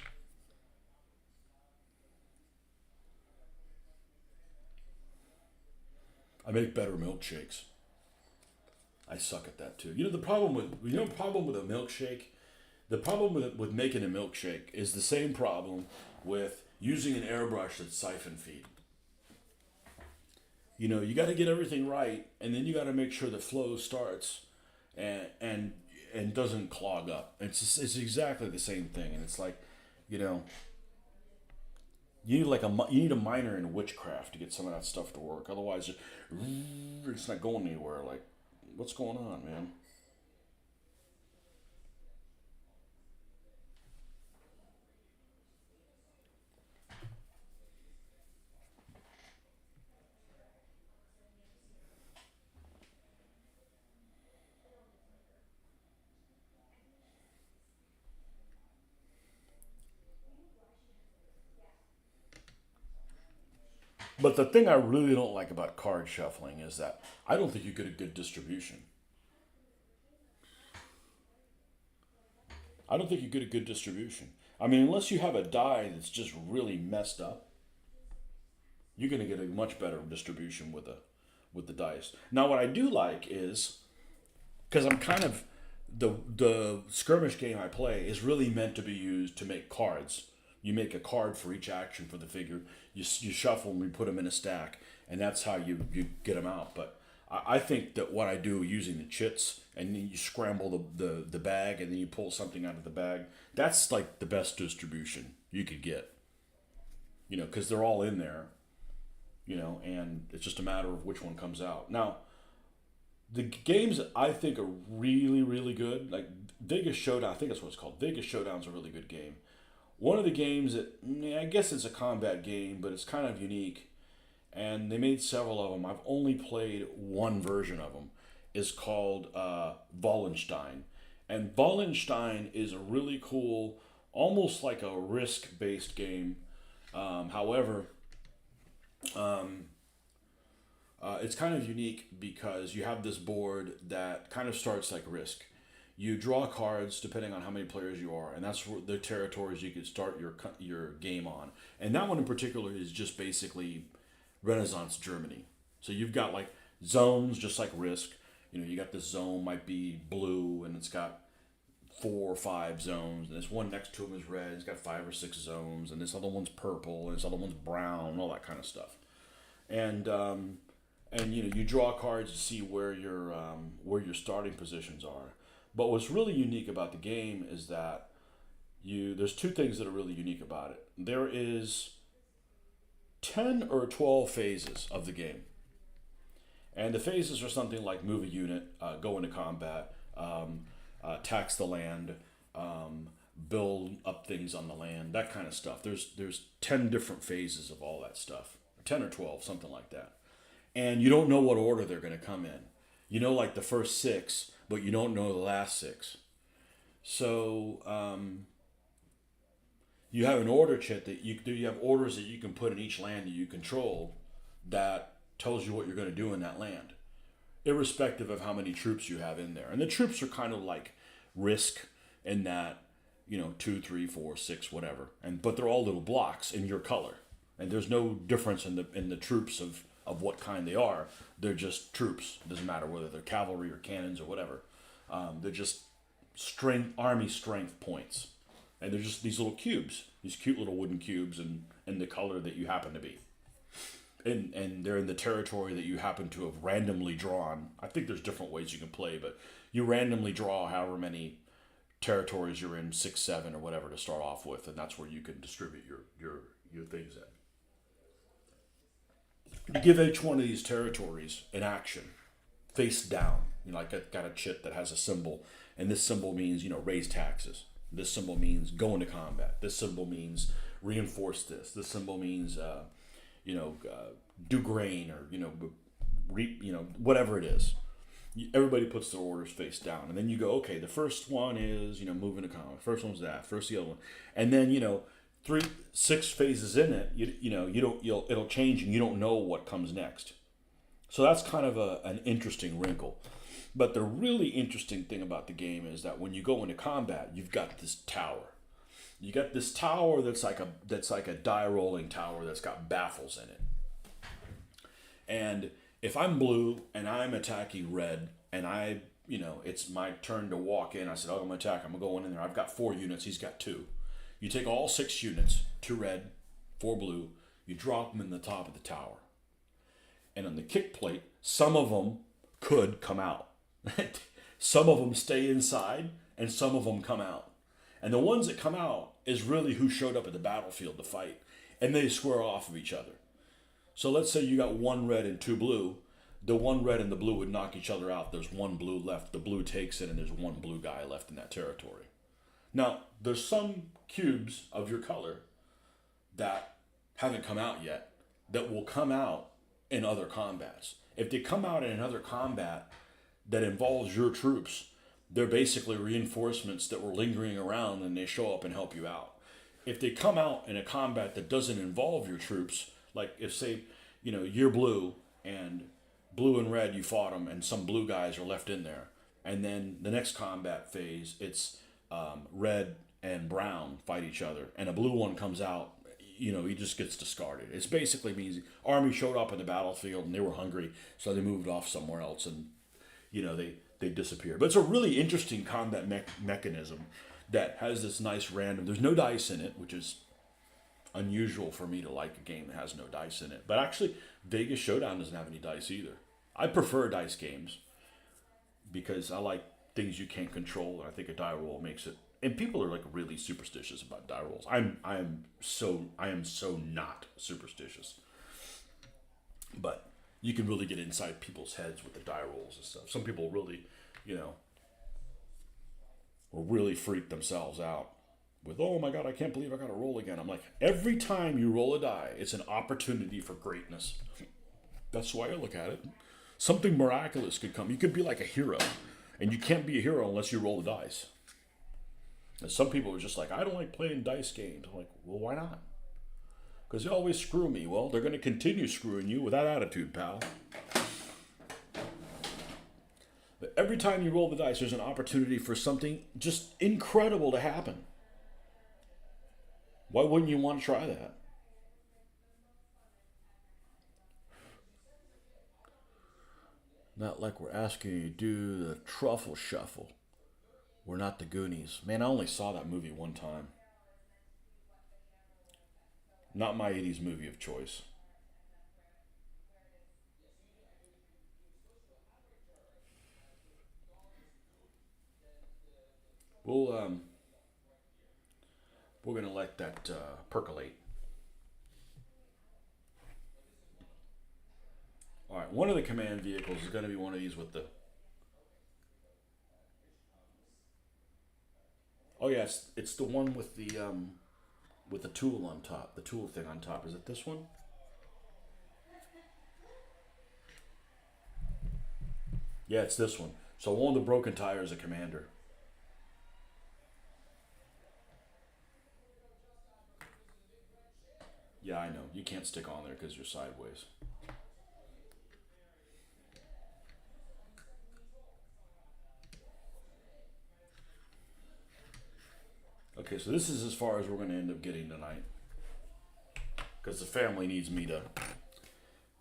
Speaker 1: I make better milkshakes. I suck at that too. The problem with a milkshake. The problem with making a milkshake is the same problem with using an airbrush that's siphon feed. You got to get everything right, and then you got to make sure the flow starts and and and doesn't clog up. It's exactly the same thing, and it's like, you know, you need a minor in witchcraft to get some of that stuff to work. Otherwise, it's not going anywhere. Like, what's going on, man? But the thing I really don't like about card shuffling is that I don't think you get a good distribution. I don't think you get a good distribution. I mean, unless you have a die that's just really messed up, you're going to get a much better distribution with the dice. Now, what I do like is because I'm kind of the skirmish game I play is really meant to be used to make cards. You make a card for each action for the figure. You shuffle them, you put them in a stack, and that's how you get them out. But I think that what I do using the chits and then you scramble the bag and then you pull something out of the bag, that's like the best distribution you could get. Because they're all in there, and it's just a matter of which one comes out. Now, the games that I think are really, really good, like Vegas Showdown, I think that's what it's called. Vegas Showdown's a really good game. One of the games that I guess it's a combat game, but it's kind of unique, and they made several of them. I've only played one version of them. Is called Wallenstein, and Wallenstein is a really cool, almost like a risk-based game. However, um, it's kind of unique because you have this board that kind of starts like Risk. You draw cards depending on how many players you are, and that's the territories you could start your game on. And that one in particular is just basically Renaissance Germany. So you've got like zones, just like Risk. You got this zone might be blue, and it's got 4 or 5 zones, and this one next to him is red. It's got 5 or 6 zones, and this other one's purple, and this other one's brown, and all that kind of stuff. And you draw cards to see where your starting positions are. But what's really unique about the game is that there's two things that are really unique about it. There is 10 or 12 phases of the game, and the phases are something like move a unit, go into combat, tax the land, build up things on the land, that kind of stuff. There's 10 different phases of all that stuff, 10 or 12, something like that, and you don't know what order they're going to come in. Like the first 6, but you don't know the last 6. So you have an order chit that you have orders that you can put in each land that you control that tells you what you're going to do in that land, irrespective of how many troops you have in there. And the troops are kind of like Risk in that, you know, 2, 3, 4, 6, whatever. And but they're all little blocks in your color, and there's no difference in the troops of what kind they are. They're just troops. It doesn't matter whether they're cavalry or cannons or whatever. They're just strength, army strength points, and they're just these little cubes, these cute little wooden cubes, and in the color that you happen to be. And they're in the territory that you happen to have randomly drawn. I think there's different ways you can play, but you randomly draw however many territories you're in, 6, 7, or whatever, to start off with, and that's where you can distribute your things in. You give each one of these territories an action, face down. You know, like I got a chit that has a symbol, and this symbol means, you know, raise taxes. This symbol means go into combat. This symbol means reinforce this. This symbol means do grain, or reap, whatever it is. Everybody puts their orders face down, and then you go, okay, the first one is move into combat. First one's that. First the other one, and then 3, 6 phases in it. It'll change, and you don't know what comes next. So that's kind of an interesting wrinkle. But the really interesting thing about the game is that when you go into combat, you've got this tower. You got this tower that's like a die rolling tower that's got baffles in it. And if I'm blue and I'm attacking red, and it's my turn to walk in, I said, oh, I'm gonna attack. I'm going in there. I've got 4 units. He's got 2. You take all 6 units, 2 red, 4 blue. You drop them in the top of the tower. And on the kick plate, some of them could come out. Some of them stay inside, and some of them come out. And the ones that come out is really who showed up at the battlefield to fight. And they square off of each other. So let's say you got 1 red and 2 blue. The 1 red and the blue would knock each other out. There's 1 blue left. The blue takes it, and there's 1 blue guy left in that territory. Now, there's some cubes of your color that haven't come out yet that will come out in other combats. If they come out in another combat that involves your troops, they're basically reinforcements that were lingering around, and they show up and help you out. If they come out in a combat that doesn't involve your troops, like if, say, you're blue and red, you fought them, and some blue guys are left in there, and then the next combat phase, it's red and brown fight each other, and a blue one comes out, he just gets discarded. It basically means army showed up in the battlefield and they were hungry, so they moved off somewhere else, and they disappear. But it's a really interesting combat mechanism that has this nice random. There's no dice in it, which is unusual for me to like a game that has no dice in it. But actually, Vegas Showdown doesn't have any dice either. I prefer dice games because I like things you can't control, and I think a die roll makes it. And people are like really superstitious about die rolls. I am so not superstitious. But you can really get inside people's heads with the die rolls and stuff. Some people really, will really freak themselves out with, oh my God, I can't believe I got to roll again. I'm like, every time you roll a die, it's an opportunity for greatness. That's the way I look at it. Something miraculous could come. You could be like a hero, and you can't be a hero unless you roll the dice. And some people are just like, I don't like playing dice games. I'm like, well, why not? Because they always screw me. Well, they're going to continue screwing you with that attitude, pal. But every time you roll the dice, there's an opportunity for something just incredible to happen. Why wouldn't you want to try that? Not like we're asking you to do the truffle shuffle. We're not the Goonies. Man, I only saw that movie one time. Not my 80s movie of choice. We'll we're gonna let that percolate. All right, one of the command vehicles is gonna be one of these with the. Oh yes, it's the one with the tool on top, the tool thing on top. Is it this one? Yeah, it's this one. So one of the broken tires is a commander. Yeah, I know. You can't stick on there because you're sideways. Okay, so this is as far as we're going to end up getting tonight. Because the family needs me to...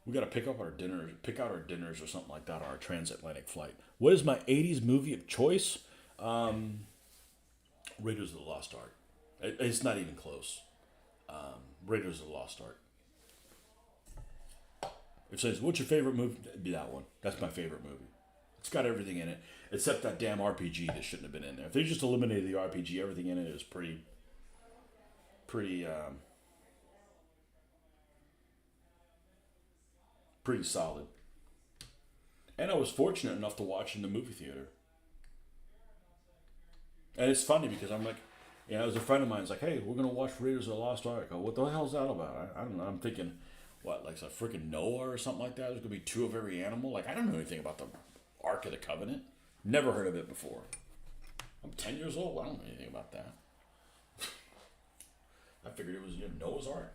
Speaker 1: We got to pick out our dinners or something like that on our transatlantic flight. What is my 80s movie of choice? Raiders of the Lost Ark. It's not even close. Raiders of the Lost Ark. If it says, what's your favorite movie? It'd be that one. That's my favorite movie. It's got everything in it, except that damn RPG that shouldn't have been in there. If they just eliminated the RPG, everything in it is pretty solid. And I was fortunate enough to watch in the movie theater. And it's funny because I'm like, it was a friend of mine's like, hey, we're going to watch Raiders of the Lost Ark. I go, what the hell's that about? I don't know. I'm thinking, what, like some freaking Noah or something like that? There's going to be two of every animal? Like, I don't know anything about the Ark of the Covenant. Never heard of it before. I'm 10 years old. I don't know anything about that. I figured it was Noah's Ark.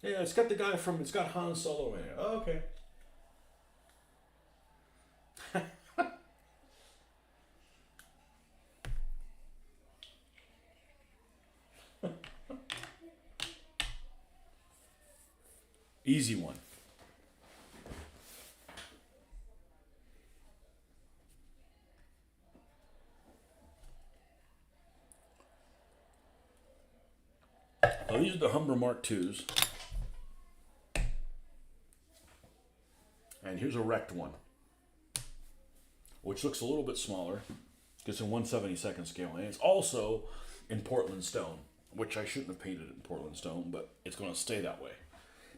Speaker 1: Yeah, it's got it's got Han Solo in it. Oh, okay. Easy one. Oh, these are the Humber Mark IIs. And here's a wrecked one, which looks a little bit smaller. It's in 1/72nd scale. And it's also in Portland stone, which I shouldn't have painted it in Portland stone, but it's going to stay that way.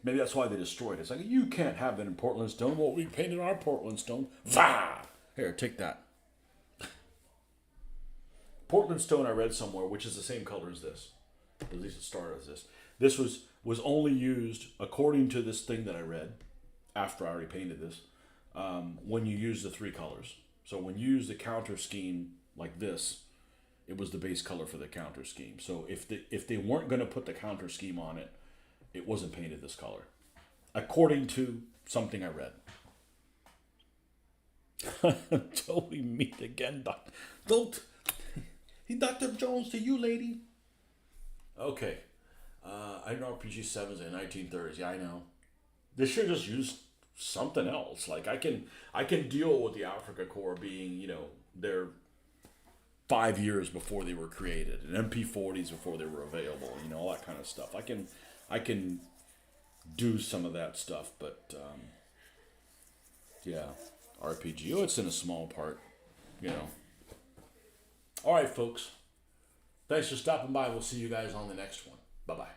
Speaker 1: Maybe that's why they destroyed it. It's like, you can't have it in Portland stone. Well, we painted our Portland stone. Vah! Here, take that. Portland stone I read somewhere, which is the same color as this. At least it started as this. This was only used, according to this thing that I read, after I already painted this, when you use the three colors. So when you use the counter scheme like this, it was the base color for the counter scheme. So if they weren't going to put the counter scheme on it, it wasn't painted this color, according to something I read. Until we meet again, don't. Dr. Jones to you, lady. Okay. I know RPG 7s in 1930s. Yeah, I know. They should just use something else. Like I can deal with the Africa Corps being, they're 5 years before they were created, and MP40s before they were available, all that kind of stuff. I can do some of that stuff, but yeah, RPG. Oh, it's in a small part, All right, folks. Thanks for stopping by. We'll see you guys on the next one. Bye-bye.